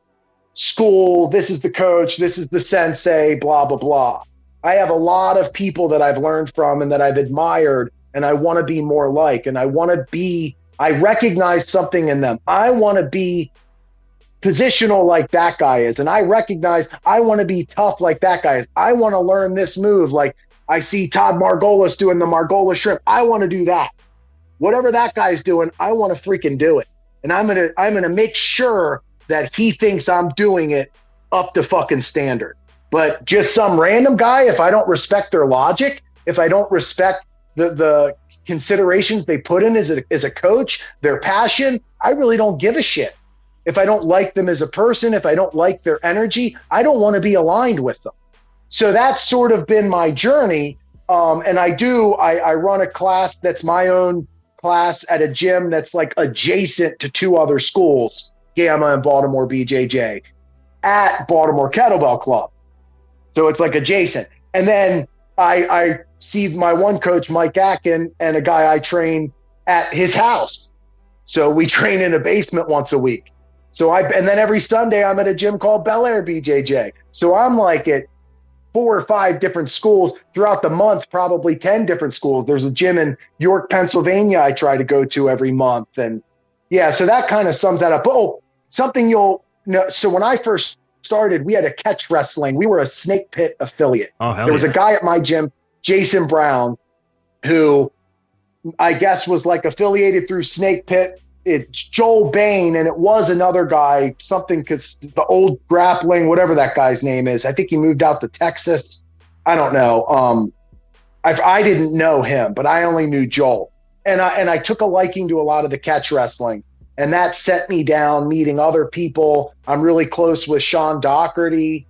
school. This is the coach, this is the sensei, blah, blah, blah. I have a lot of people that I've learned from and that I've admired, and I want to be more like, and I recognize something in them. I want to be positional like that guy is. And I recognize I want to be tough like that guy is. I want to learn this move. Like I see Todd Margolis doing the Margolis shrimp. I want to do that. Whatever that guy's doing, I want to freaking do it. And I'm gonna make sure that he thinks I'm doing it up to fucking standard. But just some random guy, if I don't respect their logic, if I don't respect the considerations they put in as a coach, their passion, I really don't give a shit. If I don't like them as a person, if I don't like their energy, I don't want to be aligned with them. So that's sort of been my journey. And I run a class that's my own class at a gym that's like adjacent to two other schools, Gamma and Baltimore BJJ, at Baltimore Kettlebell Club. So it's like adjacent. And then I see my one coach, Mike Atkin, and a guy I train at his house. So we train in a basement once a week. And then every Sunday I'm at a gym called Bel Air BJJ. So I'm like at 4 or 5 different schools throughout the month, probably 10 different schools. There's a gym in York, Pennsylvania I try to go to every month. And yeah, so that kind of sums that up. Oh, something you'll know. So when I first started, we had a catch wrestling. We were a Snake Pit affiliate. Oh, hell there was yeah. a guy at my gym, Jason Brown, who I guess was like affiliated through Snake Pit. It's Joel Bain, and it was another guy, something, because the old grappling, whatever that guy's name is. I think he moved out to Texas. I don't know. I didn't know him, but I only knew Joel. And I took a liking to a lot of the catch wrestling, and that set me down meeting other people. I'm really close with Sean Doherty.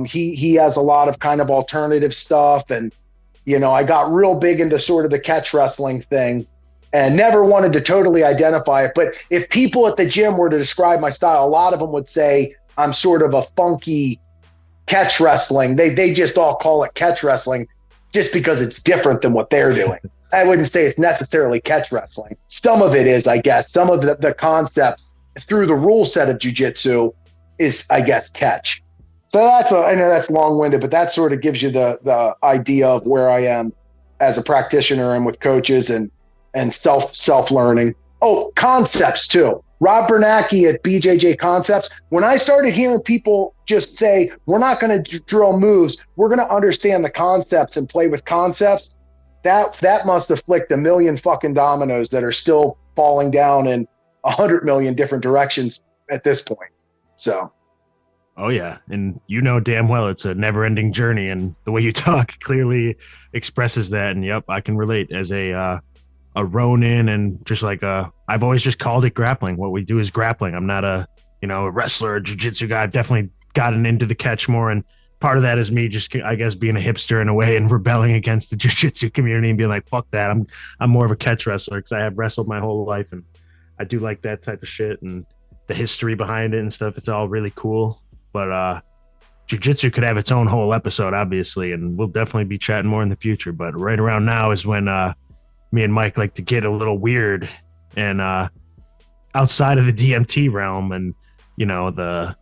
He has a lot of kind of alternative stuff, and I got real big into sort of the catch wrestling thing. And never wanted to totally identify it. But if people at the gym were to describe my style, a lot of them would say I'm sort of a funky catch wrestling. They just all call it catch wrestling just because it's different than what they're doing. I wouldn't say it's necessarily catch wrestling. Some of it is, I guess. Some of the concepts through the rule set of jiu-jitsu is, I guess, catch. So I know that's long-winded, but that sort of gives you the idea of where I am as a practitioner and with coaches and self-learning. Oh, concepts too. Rob Bernanke at BJJ Concepts. When I started hearing people just say, we're not going to drill moves, we're going to understand the concepts and play with concepts, that must have flicked a million fucking dominoes that are still falling down in 100 million different directions at this point. So. Oh yeah, and you know damn well it's a never-ending journey, and the way you talk clearly expresses that. And yep, I can relate as a Ronin, and just like I've always just called it grappling. What we do is grappling. I'm not a wrestler or jiu-jitsu guy. I've definitely gotten into the catch more, and part of that is me just, I guess, being a hipster in a way and rebelling against the jiu-jitsu community and being like, fuck that. I'm more of a catch wrestler because I have wrestled my whole life, and I do like that type of shit and the history behind it and stuff. It's all really cool. But jiu-jitsu could have its own whole episode, obviously, and we'll definitely be chatting more in the future. But right around now is when me and Mike like to get a little weird and outside of the DMT realm and, the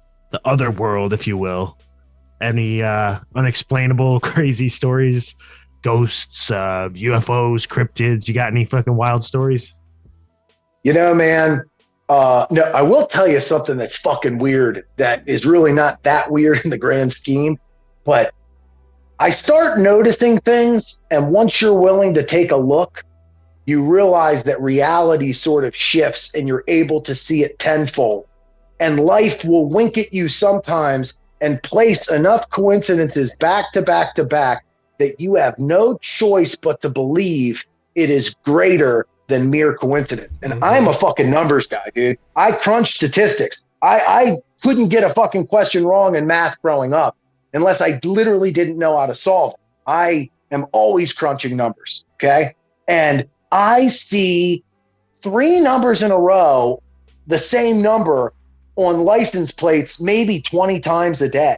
other world, if you will. Any unexplainable, crazy stories, ghosts, UFOs, cryptids? You got any fucking wild stories? Man, no, I will tell you something that's fucking weird that is really not that weird in the grand scheme, but I start noticing things, and once you're willing to take a look, you realize that reality sort of shifts and you're able to see it tenfold. And life will wink at you sometimes and place enough coincidences back to back to back that you have no choice but to believe it is greater than mere coincidence. And I'm a fucking numbers guy, dude. I crunch statistics. I couldn't get a fucking question wrong in math growing up unless I literally didn't know how to solve it. I am always crunching numbers, okay? And I see 3 numbers in a row, the same number on license plates maybe 20 times a day.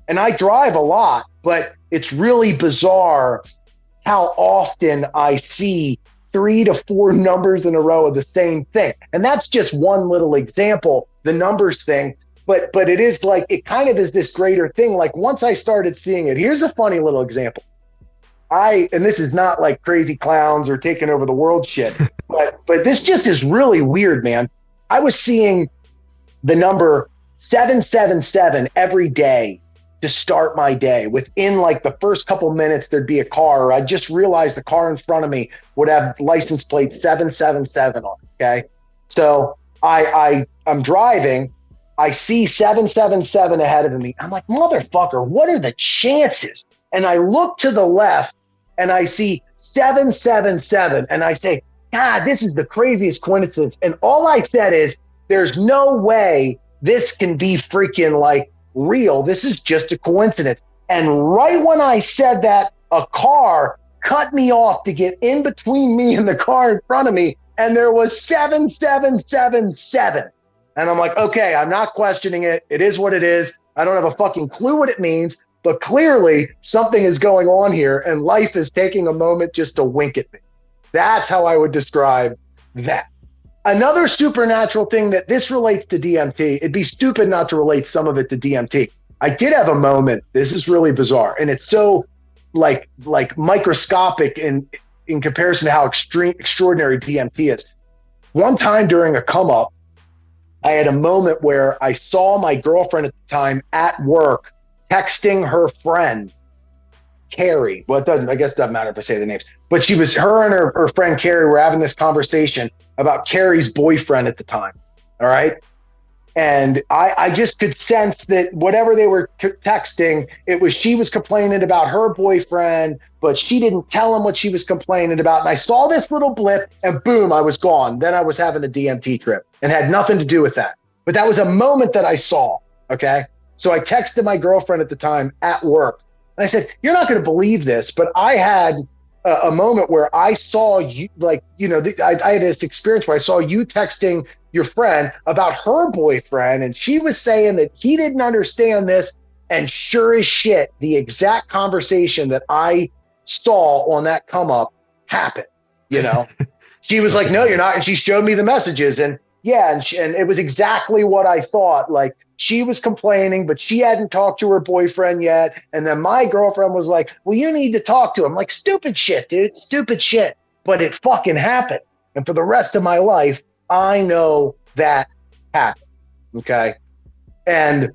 And I drive a lot, but it's really bizarre how often I see 3 to 4 numbers in a row of the same thing. And that's just one little example, the numbers thing. But it is like, it kind of is this greater thing. Like once I started seeing it, here's a funny little example. And this is not like crazy clowns or taking over the world shit, but this just is really weird, man. I was seeing the number 777 every day to start my day. Within like the first couple minutes, there'd be a car, or I just realized the car in front of me would have license plate 777 on it, okay? So I'm driving, I see 777 ahead of me. I'm like, motherfucker, what are the chances? And I look to the left and I see 777 and I say, God, this is the craziest coincidence. And all I said is, there's no way this can be freaking like real. This is just a coincidence. And right when I said that, a car cut me off to get in between me and the car in front of me. And there was 7777. And I'm like, okay, I'm not questioning it. It is what it is. I don't have a fucking clue what it means, but clearly something is going on here and life is taking a moment just to wink at me. That's how I would describe that. Another supernatural thing that this relates to DMT, it'd be stupid not to relate some of it to DMT. I did have a moment, this is really bizarre, and it's so like microscopic in comparison to how extraordinary DMT is. One time during a come up, I had a moment where I saw my girlfriend at the time at work texting her friend, Carrie. Well, I guess it doesn't matter if I say the names, but her and her friend Carrie were having this conversation about Carrie's boyfriend at the time. All right. And I just could sense that whatever they were texting, she was complaining about her boyfriend, but she didn't tell him what she was complaining about. And I saw this little blip and boom, I was gone. Then I was having a DMT trip and had nothing to do with that. But that was a moment that I saw. Okay. So I texted my girlfriend at the time at work. And I said, you're not going to believe this, but I had a moment where I saw you, I had this experience where I saw you texting your friend about her boyfriend. And she was saying that he didn't understand this. And sure as shit, the exact conversation that I saw on that come up happened, you know? She was like, no, you're not. And she showed me the messages. And yeah, and it was exactly what I thought. Like, she was complaining, but she hadn't talked to her boyfriend yet. And then my girlfriend was like, well, you need to talk to him. Like, stupid shit, dude, stupid shit. But it fucking happened. And for the rest of my life, I know that happened. Okay. And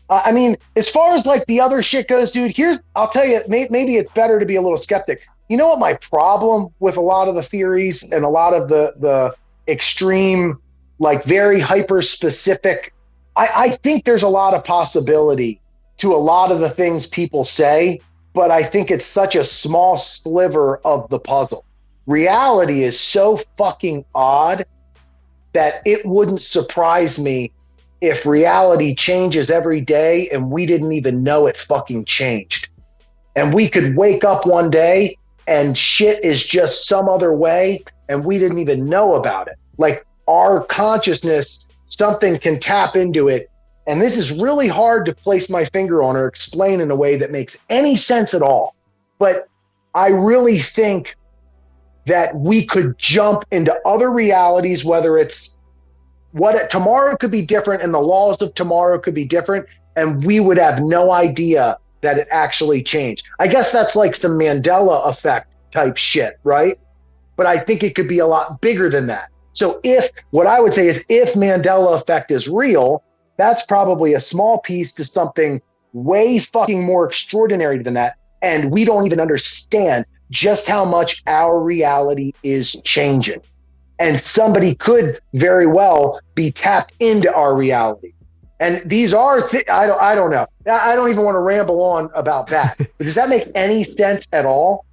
I mean, as far as like the other shit goes, dude, I'll tell you, maybe it's better to be a little skeptic. You know what my problem with a lot of the theories and a lot of the extreme, like very hyper specific, I think there's a lot of possibility to a lot of the things people say, but I think it's such a small sliver of the puzzle. Reality is so fucking odd that it wouldn't surprise me if reality changes every day and we didn't even know it fucking changed. And we could wake up one day and shit is just some other way and we didn't even know about it. Like, our consciousness, something can tap into it. And this is really hard to place my finger on or explain in a way that makes any sense at all. But I really think that we could jump into other realities, whether it's tomorrow could be different and the laws of tomorrow could be different, and we would have no idea that it actually changed. I guess that's like some Mandela effect type shit, right? But I think it could be a lot bigger than that. So what I would say is if Mandela effect is real, that's probably a small piece to something way fucking more extraordinary than that. And we don't even understand just how much our reality is changing. And somebody could very well be tapped into our reality. And these are, I don't know. I don't even want to ramble on about that. But does that make any sense at all?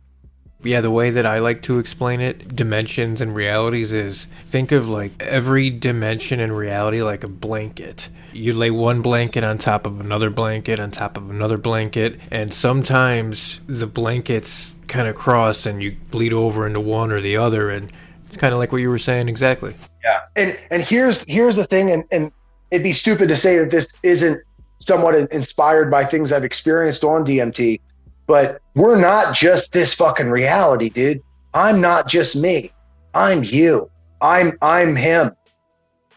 Yeah, the way that I like to explain it, dimensions and realities, is think of like every dimension in reality like a blanket. You lay one blanket on top of another blanket on top of another blanket, and sometimes the blankets kind of cross and you bleed over into one or the other, and it's kind of like what you were saying exactly. Yeah, and here's the thing, and it'd be stupid to say that this isn't somewhat inspired by things I've experienced on DMT, but we're not just this fucking reality, dude. I'm not just me. I'm you. I'm him.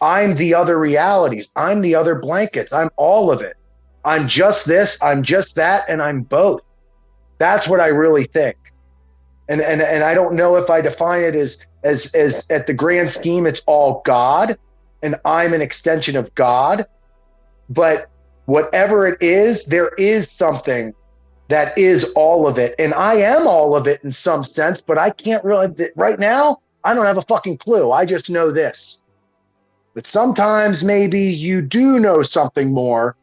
I'm the other realities. I'm the other blankets. I'm all of it. I'm just this, I'm just that, and I'm both. That's what I really think. And I don't know if I define it as at the grand scheme, it's all God, and I'm an extension of God. But whatever it is, there is something that is all of it. And I am all of it in some sense, but I can't really, right now, I don't have a fucking clue. I just know this. But sometimes maybe you do know something more,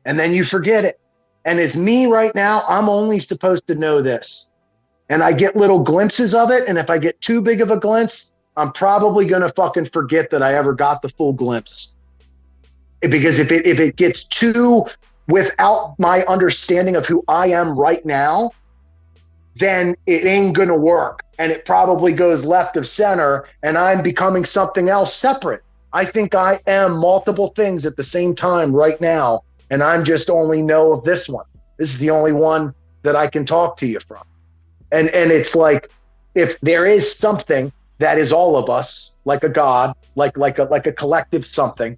and then you forget it. And as me right now, I'm only supposed to know this. And I get little glimpses of it, and if I get too big of a glimpse, I'm probably going to fucking forget that I ever got the full glimpse. Because if it gets too without my understanding of who I am right now, then it ain't going to work. And it probably goes left of center, and I'm becoming something else separate. I think I am multiple things at the same time right now, and I'm just only know of this one. This is the only one that I can talk to you from. And it's like, if there is something that is all of us, like a God, like a collective something,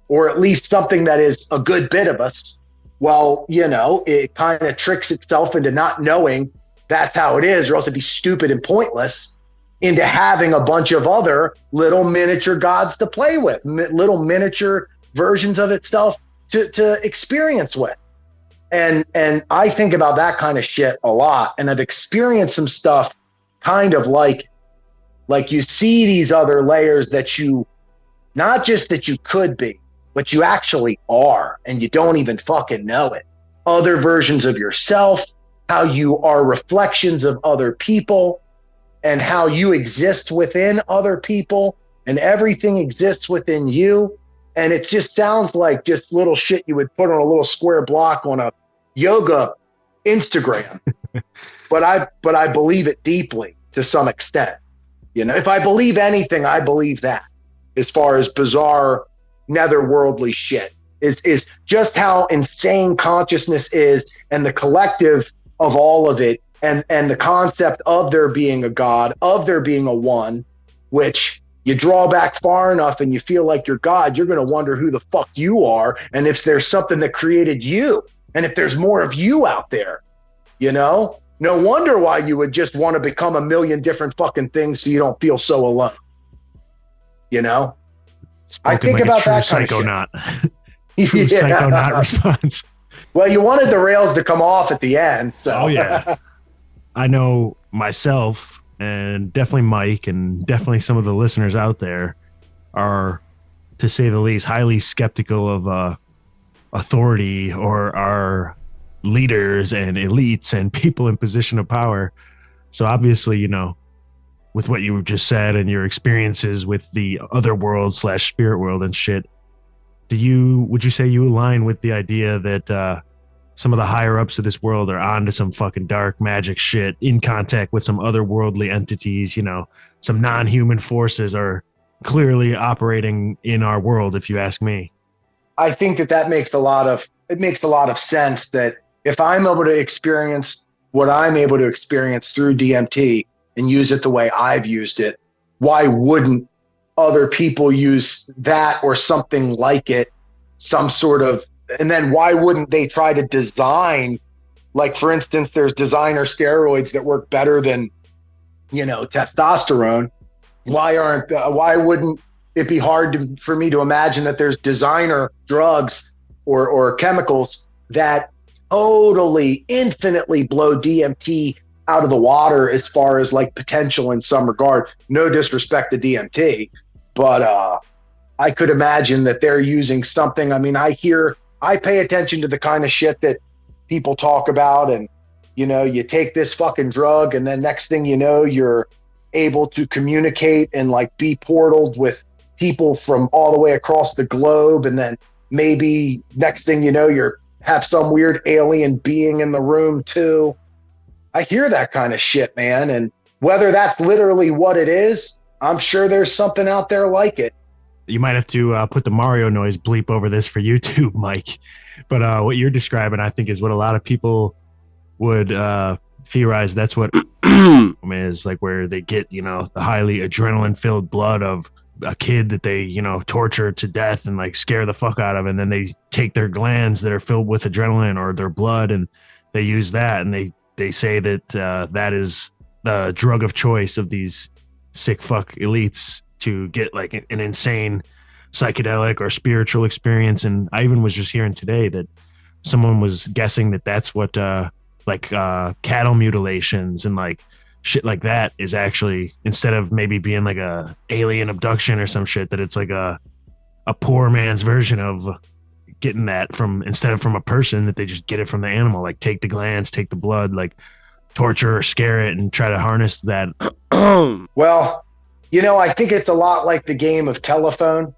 or at least something that is a good bit of us, well, you know, it kind of tricks itself into not knowing that's how it is, or else it'd be stupid and pointless, into having a bunch of other little miniature gods to play with, little miniature versions of itself to experience with. And I think about that kind of shit a lot. And I've experienced some stuff kind of like you see these other layers that you, not just that you could be, but you actually are, and you don't even fucking know it. Other versions of yourself, how you are reflections of other people, and how you exist within other people, and everything exists within you. And it just sounds like just little shit you would put on a little square block on a yoga Instagram. but I believe it deeply to some extent. You know, if I believe anything, I believe that, as far as bizarre netherworldly shit. is just how insane consciousness is, and the collective of all of it, and the concept of there being a God, of there being a one, which you draw back far enough and you feel like you're God, you're going to wonder who the fuck you are, and if there's something that created you, and if there's more of you out there, you know? No wonder why you would just want to become a million different fucking things so you don't feel so alone. You know? Spoken I think like about a true that kind psychonaut. of shit. True psychonaut response. Well, you wanted the rails to come off at the end, so. Oh, yeah. I know myself, and definitely Mike, and definitely some of the listeners out there are, to say the least, highly skeptical of authority or our leaders and elites and people in position of power. So obviously, you know, with what you just said and your experiences with the other world / spirit world and shit, would you say you align with the idea that some of the higher ups of this world are onto some fucking dark magic shit, in contact with some otherworldly entities, you know, some non-human forces are clearly operating in our world, if you ask me? I think that makes a lot of sense, that if I'm able to experience what I'm able to experience through DMT and use it the way I've used it, why wouldn't other people use that or something like it, some sort of, and then why wouldn't they try to design, like, for instance, there's designer steroids that work better than, you know, testosterone. Why wouldn't it be hard for me to imagine that there's designer drugs or chemicals that totally infinitely blow DMT out of the water as far as like potential in some regard? No disrespect to DMT, but I could imagine that they're using something. I mean, I pay attention to the kind of shit that people talk about, and, you know, you take this fucking drug and then next thing you know, you're able to communicate and like be portaled with people from all the way across the globe. And then maybe next thing you know, have some weird alien being in the room too. I hear that kind of shit, man. And whether that's literally what it is, I'm sure there's something out there like it. You might have to put the Mario noise bleep over this for YouTube, Mike. But what you're describing, I think, is what a lot of people would theorize. That's what is like, where they get, you know, the highly adrenaline-filled blood of a kid that they, you know, torture to death and like scare the fuck out of, and then they take their glands that are filled with adrenaline or their blood, and they use that, and they say that that is the drug of choice of these sick fuck elites to get like an insane psychedelic or spiritual experience. And I even was just hearing today that someone was guessing that that's what cattle mutilations and like shit like that is actually, instead of maybe being like a alien abduction or some shit, that it's like a poor man's version of getting that from, instead of from a person, that they just get it from the animal, like take the glands, take the blood, like torture or scare it and try to harness that. Well, you know, I think it's a lot like the game of telephone,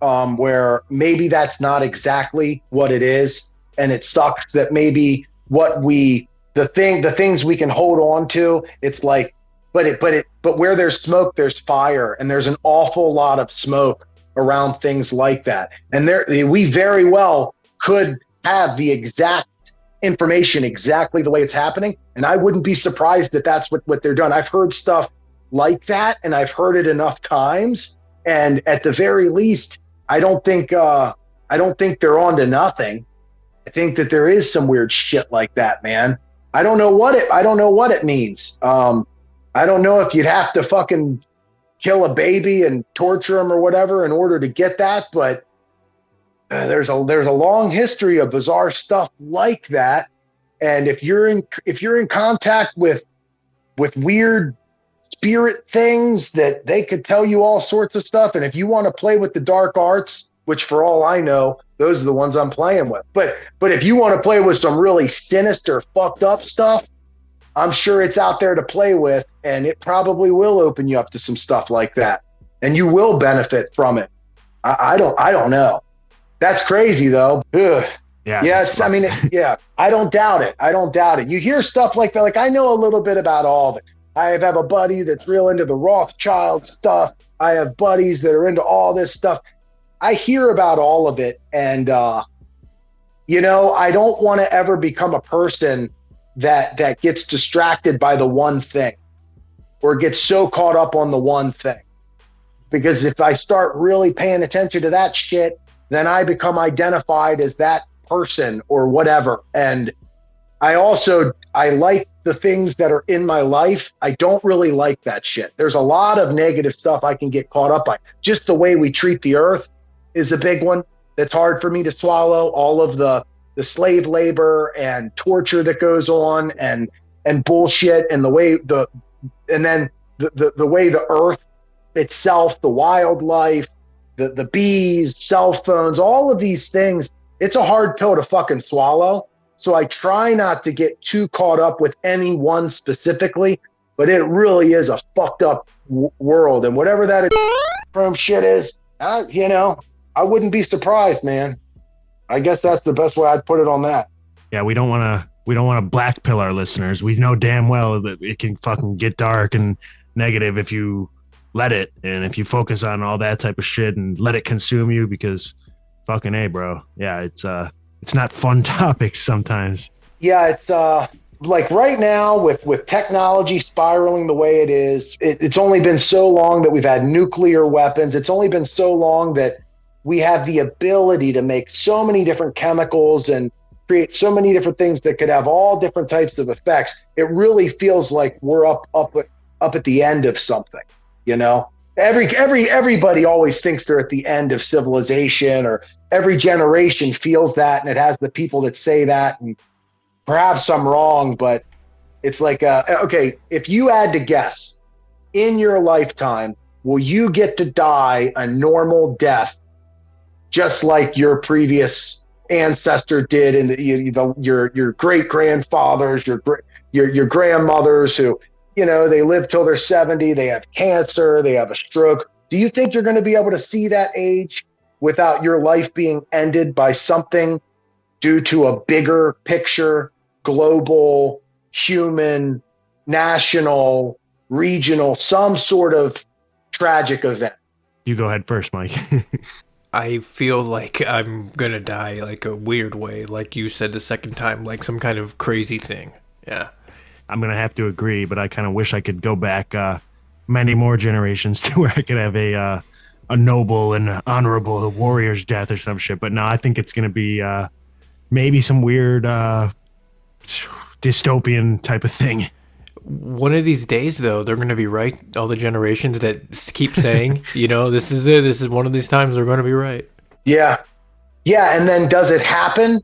where maybe that's not exactly what it is, and it sucks that maybe the things we can hold on to, it's like, but where there's smoke, there's fire, and there's an awful lot of smoke around things like that. And we very well could have the exact information exactly the way it's happening, and I wouldn't be surprised that that's what they're doing. I've heard stuff like that, and I've heard it enough times, and at the very least, I don't think they're on to nothing. I think that there is some weird shit like that, man. I don't know what it means. I don't know if you'd have to fucking kill a baby and torture him or whatever in order to get that, but there's a long history of bizarre stuff like that. And if you're in contact with weird spirit things, that they could tell you all sorts of stuff. And if you want to play with the dark arts, which for all I know, those are the ones I'm playing with. But if you want to play with some really sinister, fucked up stuff, I'm sure it's out there to play with, and it probably will open you up to some stuff like that, and you will benefit from it. I don't know. That's crazy though. Ugh. Yeah. Yes. I mean, yeah. I don't doubt it. You hear stuff like that. Like, I know a little bit about all of it. I have a buddy that's real into the Rothschild stuff. I have buddies that are into all this stuff. I hear about all of it, and you know, I don't want to ever become a person that gets distracted by the one thing or gets so caught up on the one thing. Because if I start really paying attention to that shit, then I become identified as that person or whatever. And I like the things that are in my life. I don't really like that shit. There's a lot of negative stuff I can get caught up by. Just the way we treat the earth is a big one that's hard for me to swallow. All of the slave labor and torture that goes on and bullshit, and the way the way the earth itself, the wildlife, the bees, cell phones, all of these things, it's a hard pill to fucking swallow. So I try not to get too caught up with any one specifically, but it really is a fucked up world. And whatever that from shit is, you know, I wouldn't be surprised, man. I guess that's the best way I'd put it on that. Yeah, we don't want to black pill our listeners. We know damn well that it can fucking get dark and negative if you let it, and if you focus on all that type of shit and let it consume you, because fucking A, bro. Yeah, it's not fun topics sometimes. Yeah, it's like right now with technology spiraling the way it is, it's only been so long that we've had nuclear weapons. It's only been so long that we have the ability to make so many different chemicals and create so many different things that could have all different types of effects. It really feels like we're up at the end of something, you know? Everybody always thinks they're at the end of civilization, or every generation feels that, and it has the people that say that, and perhaps I'm wrong, but it's like, okay, if you had to guess in your lifetime, will you get to die a normal death just like your previous ancestor did, and your great grandfathers, your grandmothers who, you know, they live till they're 70, they have cancer, they have a stroke. Do you think you're going to be able to see that age without your life being ended by something due to a bigger picture, global, human, national, regional, some sort of tragic event? You go ahead first, Mike. I feel like I'm gonna die like a weird way, like you said the second time, like some kind of crazy thing. Yeah. I'm going to have to agree, but I kind of wish I could go back many more generations to where I could have a noble and honorable warrior's death or some shit. But no, I think it's going to be maybe some weird dystopian type of thing. One of these days, though, they're going to be right. All the generations that keep saying, you know, this is it. This is one of these times they're going to be right. Yeah. Yeah, and then does it happen?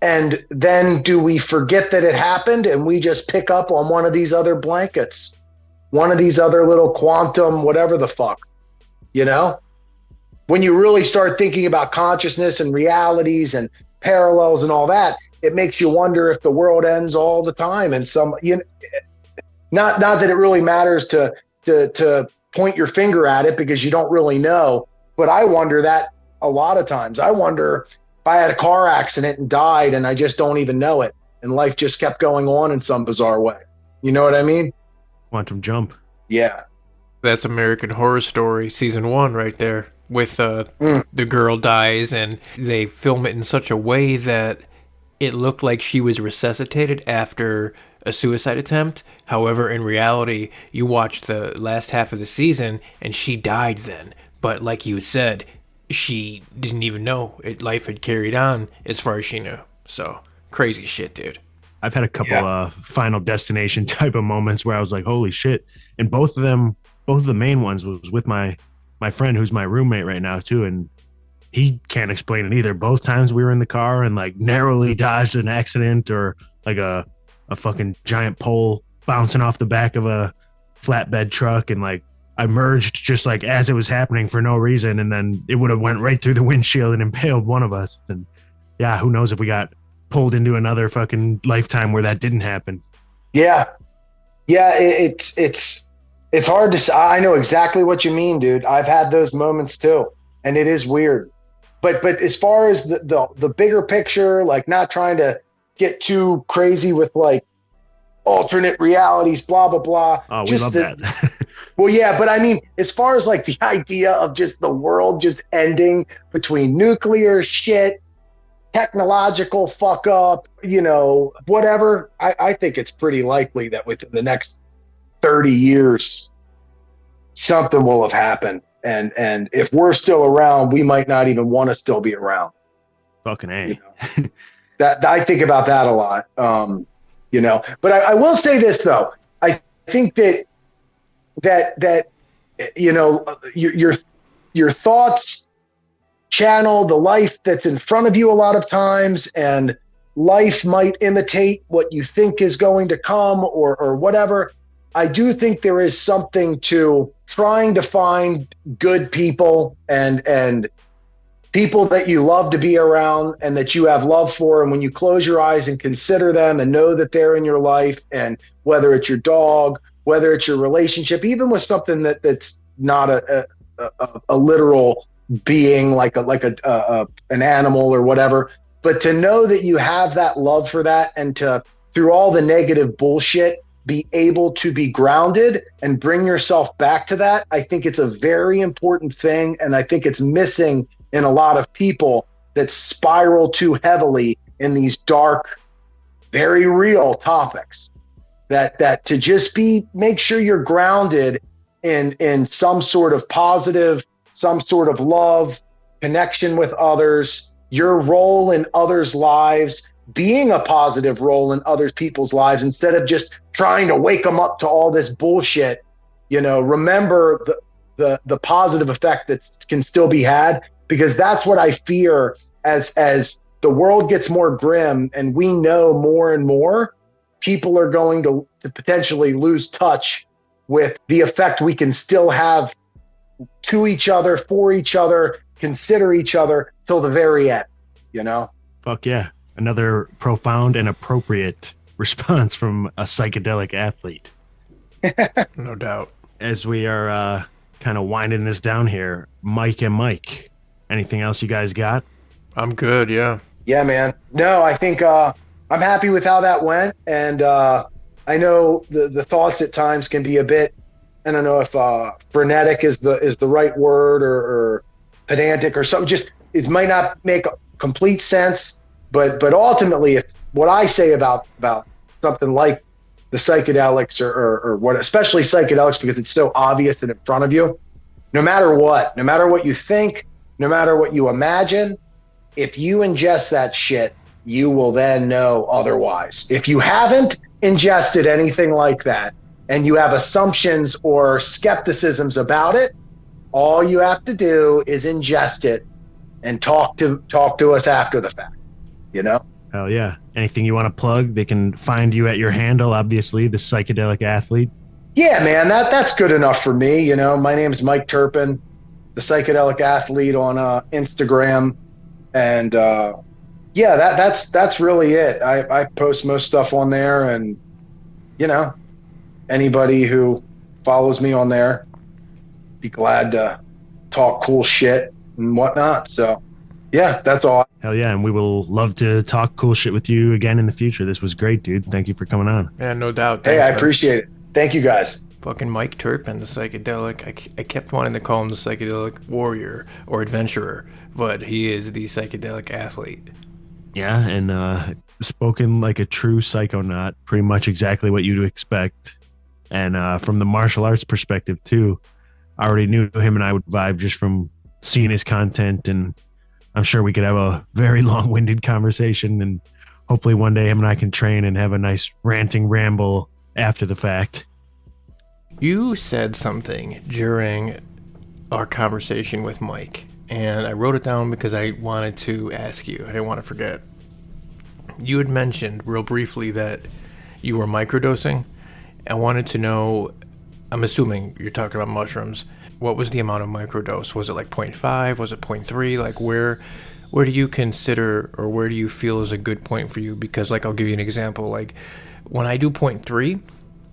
And then do we forget that it happened and we just pick up on one of these other blankets, one of these other little quantum, whatever the fuck, you know? When you really start thinking about consciousness and realities and parallels and all that, it makes you wonder if the world ends all the time. And not that it really matters to point your finger at it, because you don't really know. But I wonder that a lot of times. I wonder if I had a car accident and died and I just don't even know it, and life just kept going on in some bizarre way. You know what I mean? Quantum jump. Yeah. That's American Horror Story season 1 right there, with the girl dies and they film it in such a way that it looked like she was resuscitated after a suicide attempt. However, in reality, you watched the last half of the season and she died then. But like you said, she didn't even know life had carried on as far as she knew. So crazy shit, dude. I've had a couple Final Destination type of moments where I was like, holy shit. And both of the main ones was with my friend who's my roommate right now too, and he can't explain it either. Both times we were in the car and like narrowly dodged an accident, or like a fucking giant pole bouncing off the back of a flatbed truck, and like I merged just like as it was happening for no reason, and then it would have went right through the windshield and impaled one of us. And yeah, who knows if we got pulled into another fucking lifetime where that didn't happen. Yeah. It's hard to say. I know exactly what you mean, dude. I've had those moments too, and it is weird. But as far as the bigger picture, like not trying to get too crazy with like alternate realities, blah blah blah. Oh, we love that. Well, yeah, but I mean, as far as like the idea of just the world just ending between nuclear shit, technological fuck up, whatever, I think it's pretty likely that within the next 30 years, something will have happened. And if we're still around, we might not even want to still be around. Fucking A. That I think about that a lot. But I will say this though. I think that your thoughts channel the life that's in front of you a lot of times, and life might imitate what you think is going to come or whatever. I do think there is something to trying to find good people and people that you love to be around and that you have love for. And when you close your eyes and consider them and know that they're in your life, and whether it's your dog, whether it's your relationship, even with something that's not a literal being like an animal or whatever, but to know that you have that love for that, and to, through all the negative bullshit, be able to be grounded and bring yourself back to that. I think it's a very important thing. And I think it's missing in a lot of people that spiral too heavily in these dark, very real topics, that to just make sure you're grounded in some sort of positive, some sort of love, connection with others, your role in others' lives, being a positive role in other people's lives, instead of just trying to wake them up to all this bullshit. Remember the positive effect that can still be had, because that's what I fear as the world gets more grim and we know more and more, people are going to potentially lose touch with the effect we can still have to each other, for each other, consider each other till the very end, Fuck yeah. Another profound and appropriate response from a psychedelic athlete. No doubt. As we are kind of winding this down here, Mike and Mike, anything else you guys got? I'm good, yeah. Yeah, man. No, I think I'm happy with how that went. And I know the thoughts at times can be a bit, I don't know if frenetic is the right word, or pedantic or something. Just, it might not make complete sense. But ultimately, if what I say about something like the psychedelics or what, especially psychedelics, because it's so obvious and in front of you, no matter what you think, no matter what you imagine, if you ingest that shit, you will then know otherwise. If you haven't ingested anything like that and you have assumptions or skepticisms about it, all you have to do is ingest it and talk to us after the fact. Hell yeah. Anything you want to plug? They can find you at your handle, obviously, the Psychedelic Athlete. Yeah, man, that's good enough for me. My name's Mike Turpin, the Psychedelic Athlete on Instagram. And that's really it. I post most stuff on there, and anybody who follows me on there, be glad to talk cool shit and whatnot. So yeah, that's all. Hell yeah, and we will love to talk cool shit with you again in the future. This was great, dude. Thank you for coming on. Yeah, no doubt. Thanks, I appreciate it. Thank you, guys. Fucking Mike Turpin, the psychedelic. I kept wanting to call him the psychedelic warrior or adventurer, but he is the psychedelic athlete. Yeah, and spoken like a true psychonaut, pretty much exactly what you'd expect. And from the martial arts perspective, too, I already knew him and I would vibe just from seeing his content, and I'm sure we could have a very long-winded conversation, and hopefully one day him and I can train and have a nice ranting ramble after the fact. You said something during our conversation with Mike, and I wrote it down because I wanted to ask you. I didn't want to forget. You had mentioned real briefly that you were microdosing. I wanted to know, I'm assuming you're talking about mushrooms, what was the amount of microdose? Was it like 0.5? Was it 0.3? Like where do you consider, or where do you feel is a good point for you? Because like, I'll give you an example. Like when I do 0.3,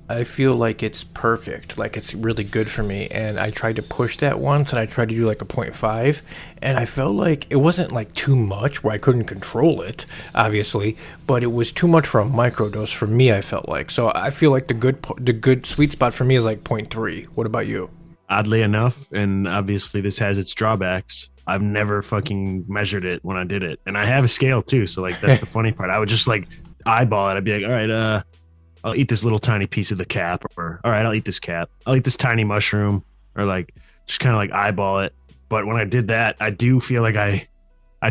I feel like it's perfect, like it's really good for me. And I tried to push that once, and I tried to do like a 0.5, and I felt like it wasn't like too much where I couldn't control it, obviously, but it was too much for a microdose for me, I felt like. So I feel like the good sweet spot for me is like 0.3. What about you? Oddly enough, and obviously this has its drawbacks, I've never fucking measured it when I did it. And I have a scale too, so like that's the funny part. I would just like eyeball it. I'd be like, all right, I'll eat this little tiny piece of the cap, or all right, I'll eat this cap. I'll eat this tiny mushroom, or like just kind of like eyeball it. But when I did that, I do feel like I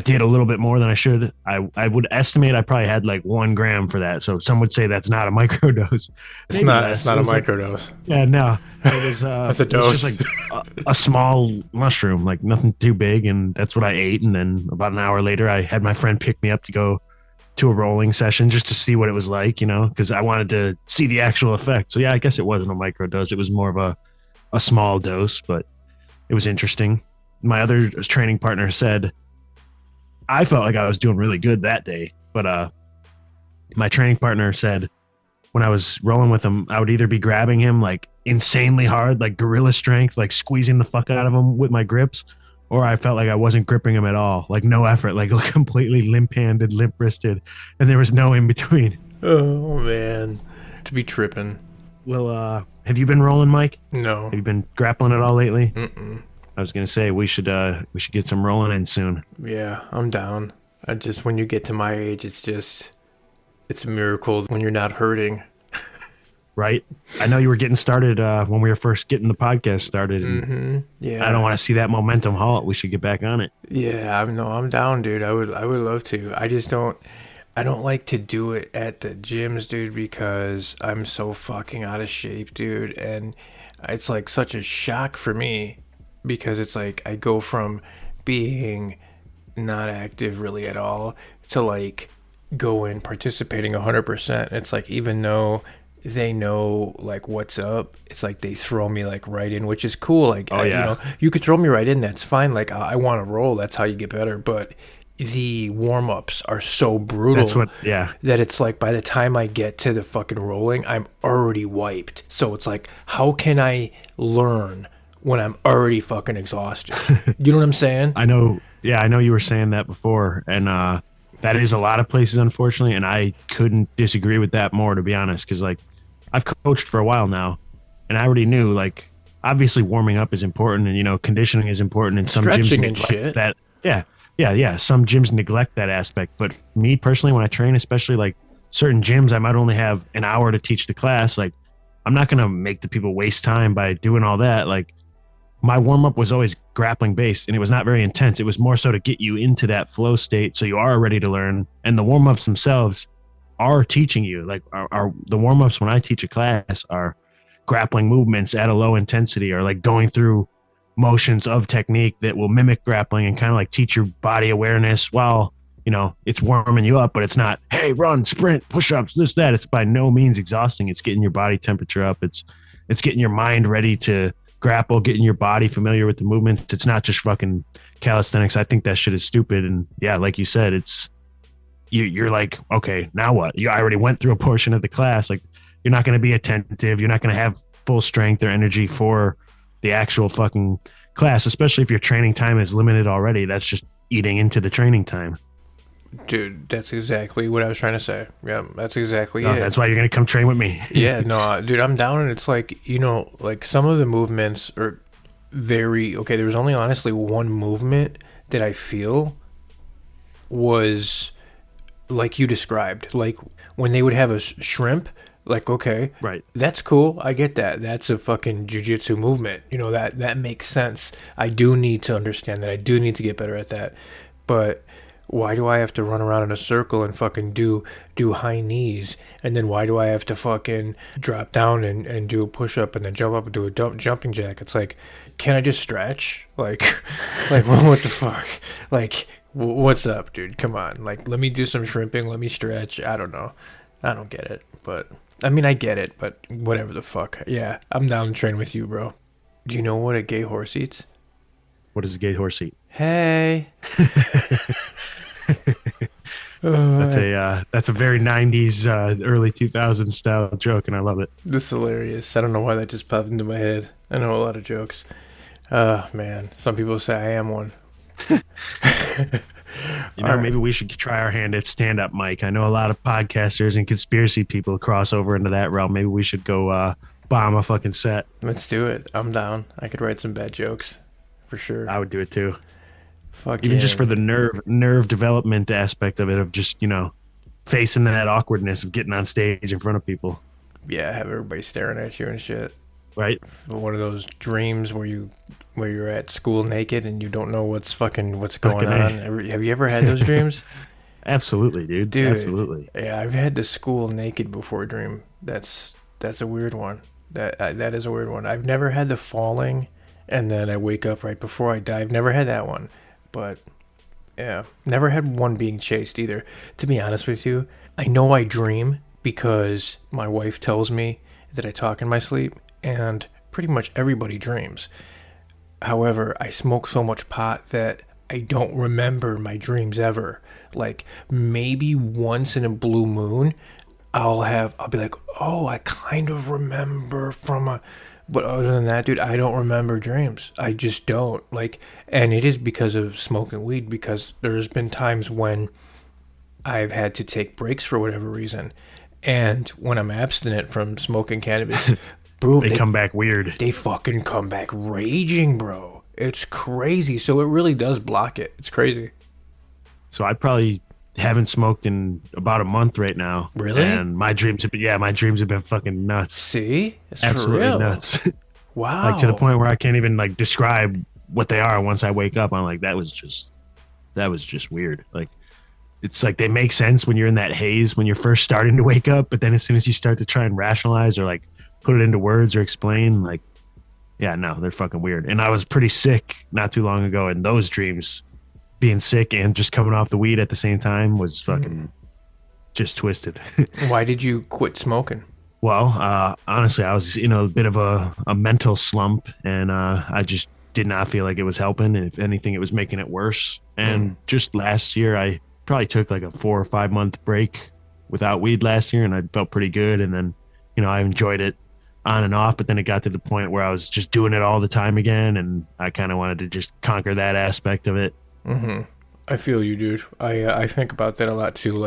did a little bit more than I should. I would estimate I probably had like 1 gram for that. So some would say that's not a microdose. It's not a microdose. Yeah, no. It was that's a dose. It was just like a small mushroom, like nothing too big, and that's what I ate. And then about an hour later, I had my friend pick me up to go to a rolling session just to see what it was like, because I wanted to see the actual effect. So yeah, I guess it wasn't a microdose. It was more of a small dose, but it was interesting. My other training partner said I felt like I was doing really good that day, but my training partner said when I was rolling with him, I would either be grabbing him like insanely hard, like gorilla strength, like squeezing the fuck out of him with my grips, or I felt like I wasn't gripping him at all, like no effort, like completely limp-handed, limp-wristed, and there was no in between. Oh man, to be tripping. Well, have you been rolling, Mike? No. Have you been grappling at all lately? Mm-mm. I was gonna say we should get some rolling in soon. Yeah, I'm down. When you get to my age, it's a miracle when you're not hurting. Right? I know you were getting started when we were first getting the podcast started. Mm-hmm. Yeah. I don't want to see that momentum halt. We should get back on it. Yeah, I'm down, dude. I would love to. I don't like to do it at the gyms, dude, because I'm so fucking out of shape, dude, and it's like such a shock for me. Because it's like I go from being not active really at all to like going participating 100%. It's like even though they know like what's up, it's like they throw me like right in, which is cool. Like you could throw me right in, that's fine. Like I want to roll, that's how you get better. But the warm-ups are so brutal that it's like by the time I get to the fucking rolling, I'm already wiped. So it's like, how can I learn when I'm already fucking exhausted? You know what I'm saying? I know you were saying that before, and that is a lot of places, unfortunately, and I couldn't disagree with that more, to be honest, because like I've coached for a while now, and I already knew like obviously warming up is important, and conditioning is important, and some stretching gyms and shit. That yeah, some gyms neglect that aspect, but me personally, when I train, especially like certain gyms, I might only have an hour to teach the class. Like I'm not gonna make the people waste time by doing all that. Like my warm-up was always grappling based, and it was not very intense. It was more so to get you into that flow state so you are ready to learn. And the warm-ups themselves are teaching you. Like the warm-ups when I teach a class are grappling movements at a low intensity, or like going through motions of technique that will mimic grappling and kind of like teach your body awareness while, it's warming you up, but it's not, hey, run, sprint, push-ups, this, that. It's by no means exhausting. It's getting your body temperature up. It's getting your mind ready to grapple, getting your body familiar with the movements. It's not just fucking calisthenics. I think that shit is stupid. And yeah, like you said, it's you're like, okay, now what? I already went through a portion of the class. Like you're not going to be attentive. You're not going to have full strength or energy for the actual fucking class, especially if your training time is limited already. That's just eating into the training time. Dude, that's exactly what I was trying to say. Yeah, that's exactly it. That's why you're going to come train with me. Yeah, no, dude, I'm down, and it's like, like some of the movements are very... Okay, there was only honestly one movement that I feel was like you described. Like when they would have a shrimp, like, okay, right, that's cool. I get that. That's a fucking jiu-jitsu movement. That makes sense. I do need to understand that. I do need to get better at that. But why do I have to run around in a circle and fucking do high knees? And then why do I have to fucking drop down and do a push-up and then jump up and do a jumping jack? It's like, can I just stretch? Like what the fuck? Like, what's up, dude? Come on. Like, let me do some shrimping. Let me stretch. I don't know. I don't get it. But, I mean, I get it, but whatever the fuck. Yeah, I'm down to train with you, bro. Do you know what a gay horse eats? What does a gay horse eat? Hey. That's a very 90s, early 2000s style joke, and I love it. This is hilarious. I don't know why that just popped into my head. I know a lot of jokes. Man, some people say I am one. Maybe we should try our hand at stand-up, Mike. I know a lot of podcasters and conspiracy people cross over into that realm. Maybe we should go bomb a fucking set. Let's do it. I'm down. I could write some bad jokes, for sure. I would do it too. Fucking. Even just for the nerve development aspect of it, of just, facing that awkwardness of getting on stage in front of people. Yeah, have everybody staring at you and shit. Right. One of those dreams where you're at school naked and you don't know what's going on. Have you ever had those dreams? Absolutely, dude. Absolutely. Yeah, I've had the school naked before dream. That's a weird one. That is a weird one. I've never had the falling and then I wake up right before I die. I've never had that one. But yeah, never had one being chased either. To be honest with you, I know I dream because my wife tells me that I talk in my sleep, and pretty much everybody dreams. However, I smoke so much pot that I don't remember my dreams ever. Like, maybe once in a blue moon, I'll be like, oh, I kind of remember but other than that, dude, I don't remember dreams. I just don't. And it is because of smoking weed, because there's been times when I've had to take breaks for whatever reason. And when I'm abstinent from smoking cannabis, bro, they come back weird. They fucking come back raging, bro. It's crazy. So it really does block it. It's crazy. So I probably haven't smoked in about a month right now. Really? And my dreams have been fucking nuts. See? It's absolutely for real. Nuts. Wow. To the point where I can't even describe what they are. Once I wake up, I'm like, that was just weird. It's like they make sense when you're in that haze when you're first starting to wake up, but then as soon as you start to try and rationalize or put it into words or explain, they're fucking weird. And I was pretty sick not too long ago, and those dreams, being sick and just coming off the weed at the same time, was fucking just twisted. Why did you quit smoking? Well, honestly, I was in a bit of a mental slump, and I just did not feel like it was helping. And if anything, it was making it worse. And just last year, I probably took a 4 or 5 month break without weed last year, and I felt pretty good. And then, I enjoyed it on and off, but then it got to the point where I was just doing it all the time again, and I kind of wanted to just conquer that aspect of it. Mm-hmm. I feel you, dude. I think about that a lot too.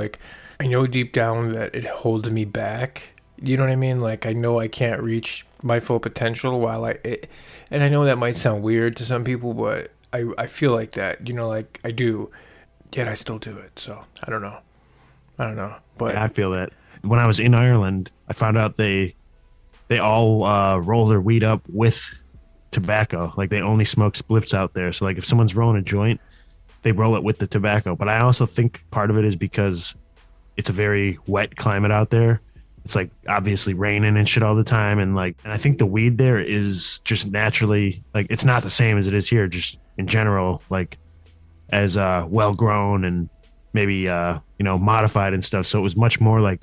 I know deep down that it holds me back. You know what I mean? I know I can't reach my full potential and I know that might sound weird to some people, but I feel like that, I do, yet I still do it. So I don't know. But yeah, I feel that. When I was in Ireland, I found out they all roll their weed up with tobacco. They only smoke spliffs out there. So if someone's rolling a joint, they roll it with the tobacco. But I also think part of it is because it's a very wet climate out there. It's obviously raining and shit all the time. And I think the weed there is just naturally, it's not the same as it is here, just in general, as well grown and maybe, modified and stuff. So it was much more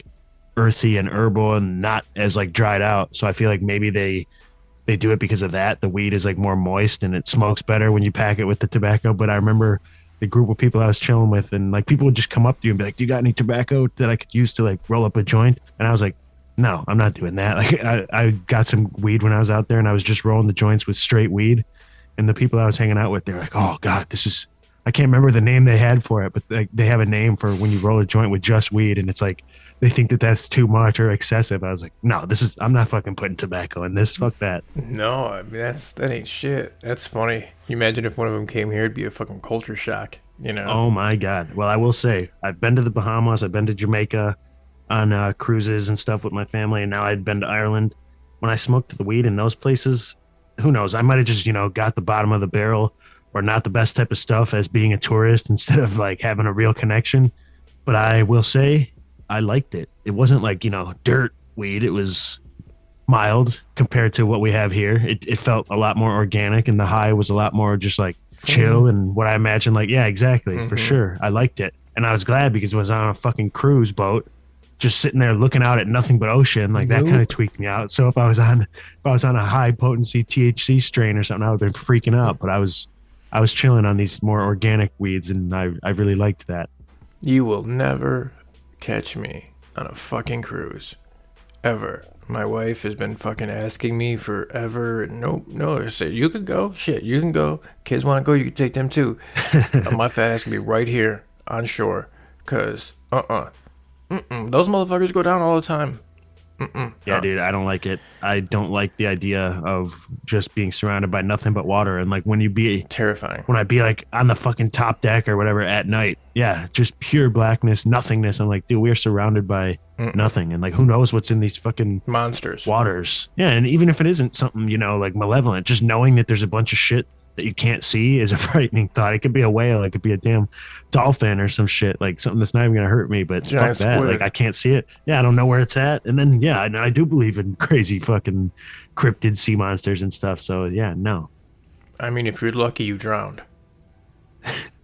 earthy and herbal and not as dried out. So I feel maybe they do it because of that. The weed is more moist and it smokes better when you pack it with the tobacco. But I remember the group of people I was chilling with, and people would just come up to you and be like, do you got any tobacco that I could use to roll up a joint? And I was like, no, I'm not doing that. I got some weed when I was out there, and I was just rolling the joints with straight weed. And the people I was hanging out with, they're like, oh God, I can't remember the name they had for it, but they have a name for when you roll a joint with just weed, and it's they think that that's too much or excessive. I was like, no, I'm not fucking putting tobacco in this. Fuck that. No, I mean, that ain't shit. That's funny. You imagine if one of them came here, it'd be a fucking culture shock, Oh my God. Well, I will say, I've been to the Bahamas, I've been to Jamaica on cruises and stuff with my family, and now I'd been to Ireland. When I smoked the weed in those places, who knows? I might have just, got the bottom of the barrel or not the best type of stuff as being a tourist instead of having a real connection. But I will say, I liked it. It wasn't dirt weed. It was mild compared to what we have here. It felt a lot more organic, and the high was a lot more just chill and what I imagine. Yeah, exactly. For sure. I liked it. And I was glad because it was on a fucking cruise boat, just sitting there looking out at nothing but ocean. That kind of tweaked me out. So if I was on a high potency THC strain or something, I would have been freaking out. But I was chilling on these more organic weeds, and I really liked that. You will never catch me on a fucking cruise. Ever. My wife has been fucking asking me forever. No, I say, you can go. Shit, you can go. Kids want to go, you can take them too. My fat ass can be right here on shore. Cause, those motherfuckers go down all the time. Yeah, dude, I don't like it. I don't like the idea of just being surrounded by nothing but water. And like when you be terrifying, when I be like on the fucking top deck or whatever at night, yeah, just pure blackness, nothingness. I'm like, dude, we're surrounded by nothing. And like, who knows what's in these fucking monsters waters? Yeah, and even if it isn't something, like malevolent, just knowing that there's a bunch of shit that you can't see is a frightening thought. It could be a whale, it could be a damn dolphin or some shit, like something that's not even gonna hurt me, but giant fuck that. squid. Like I can't see it. Yeah, I don't know where it's at. And then I do believe in crazy fucking cryptid sea monsters and stuff. So yeah, no. I mean, if you're lucky, you drowned.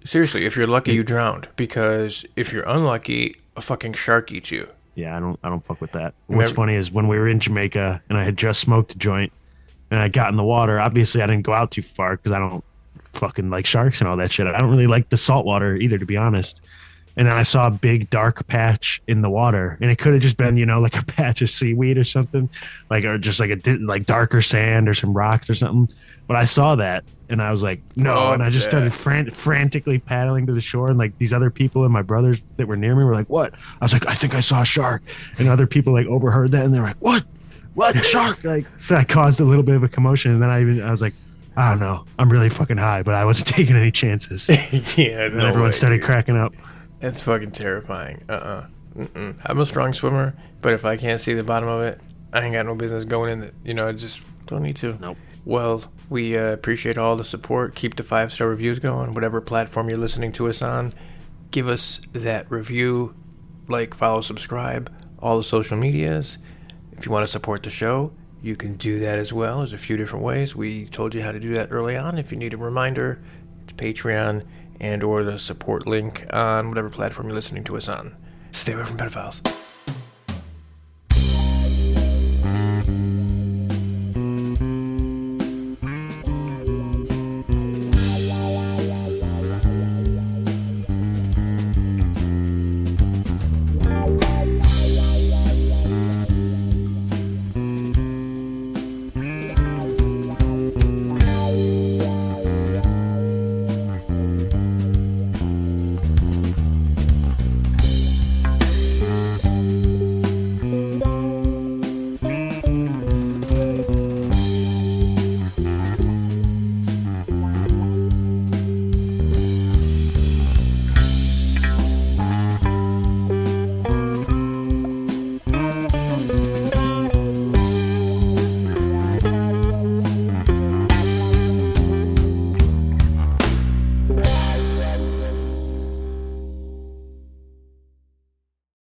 Seriously, if you're lucky, you drowned. Because if you're unlucky, a fucking shark eats you. Yeah, I don't fuck with that. What's funny is when we were in Jamaica and I had just smoked a joint and I got in the water, obviously I didn't go out too far because I don't fucking like sharks and all that shit. I don't really like the salt water either, to be honest. And then I saw a big dark patch in the water, and it could have just been, like a patch of seaweed or something, or just like a darker sand or some rocks or something. But I saw that, and I was like, no. And I just started frantically paddling to the shore, and like these other people and my brothers that were near me were like, what? I was like, I think I saw a shark. And other people like overheard that, and they're like, what shark? Like, so that caused a little bit of a commotion, and then I was like, I don't know, I'm really fucking high, but I wasn't taking any chances. Yeah, and everyone started cracking up. It's fucking terrifying. I'm a strong swimmer, but if I can't see the bottom of it, I ain't got no business going in it. I just don't need to. Nope. Well, we appreciate all the support. Keep the 5-star reviews going, whatever platform you're listening to us on. Give us that review, follow, subscribe, all the social medias. If you want to support the show, you can do that as well. There's a few different ways. We told you how to do that early on. If you need a reminder, it's Patreon and or the support link on whatever platform you're listening to us on. Stay away from pedophiles.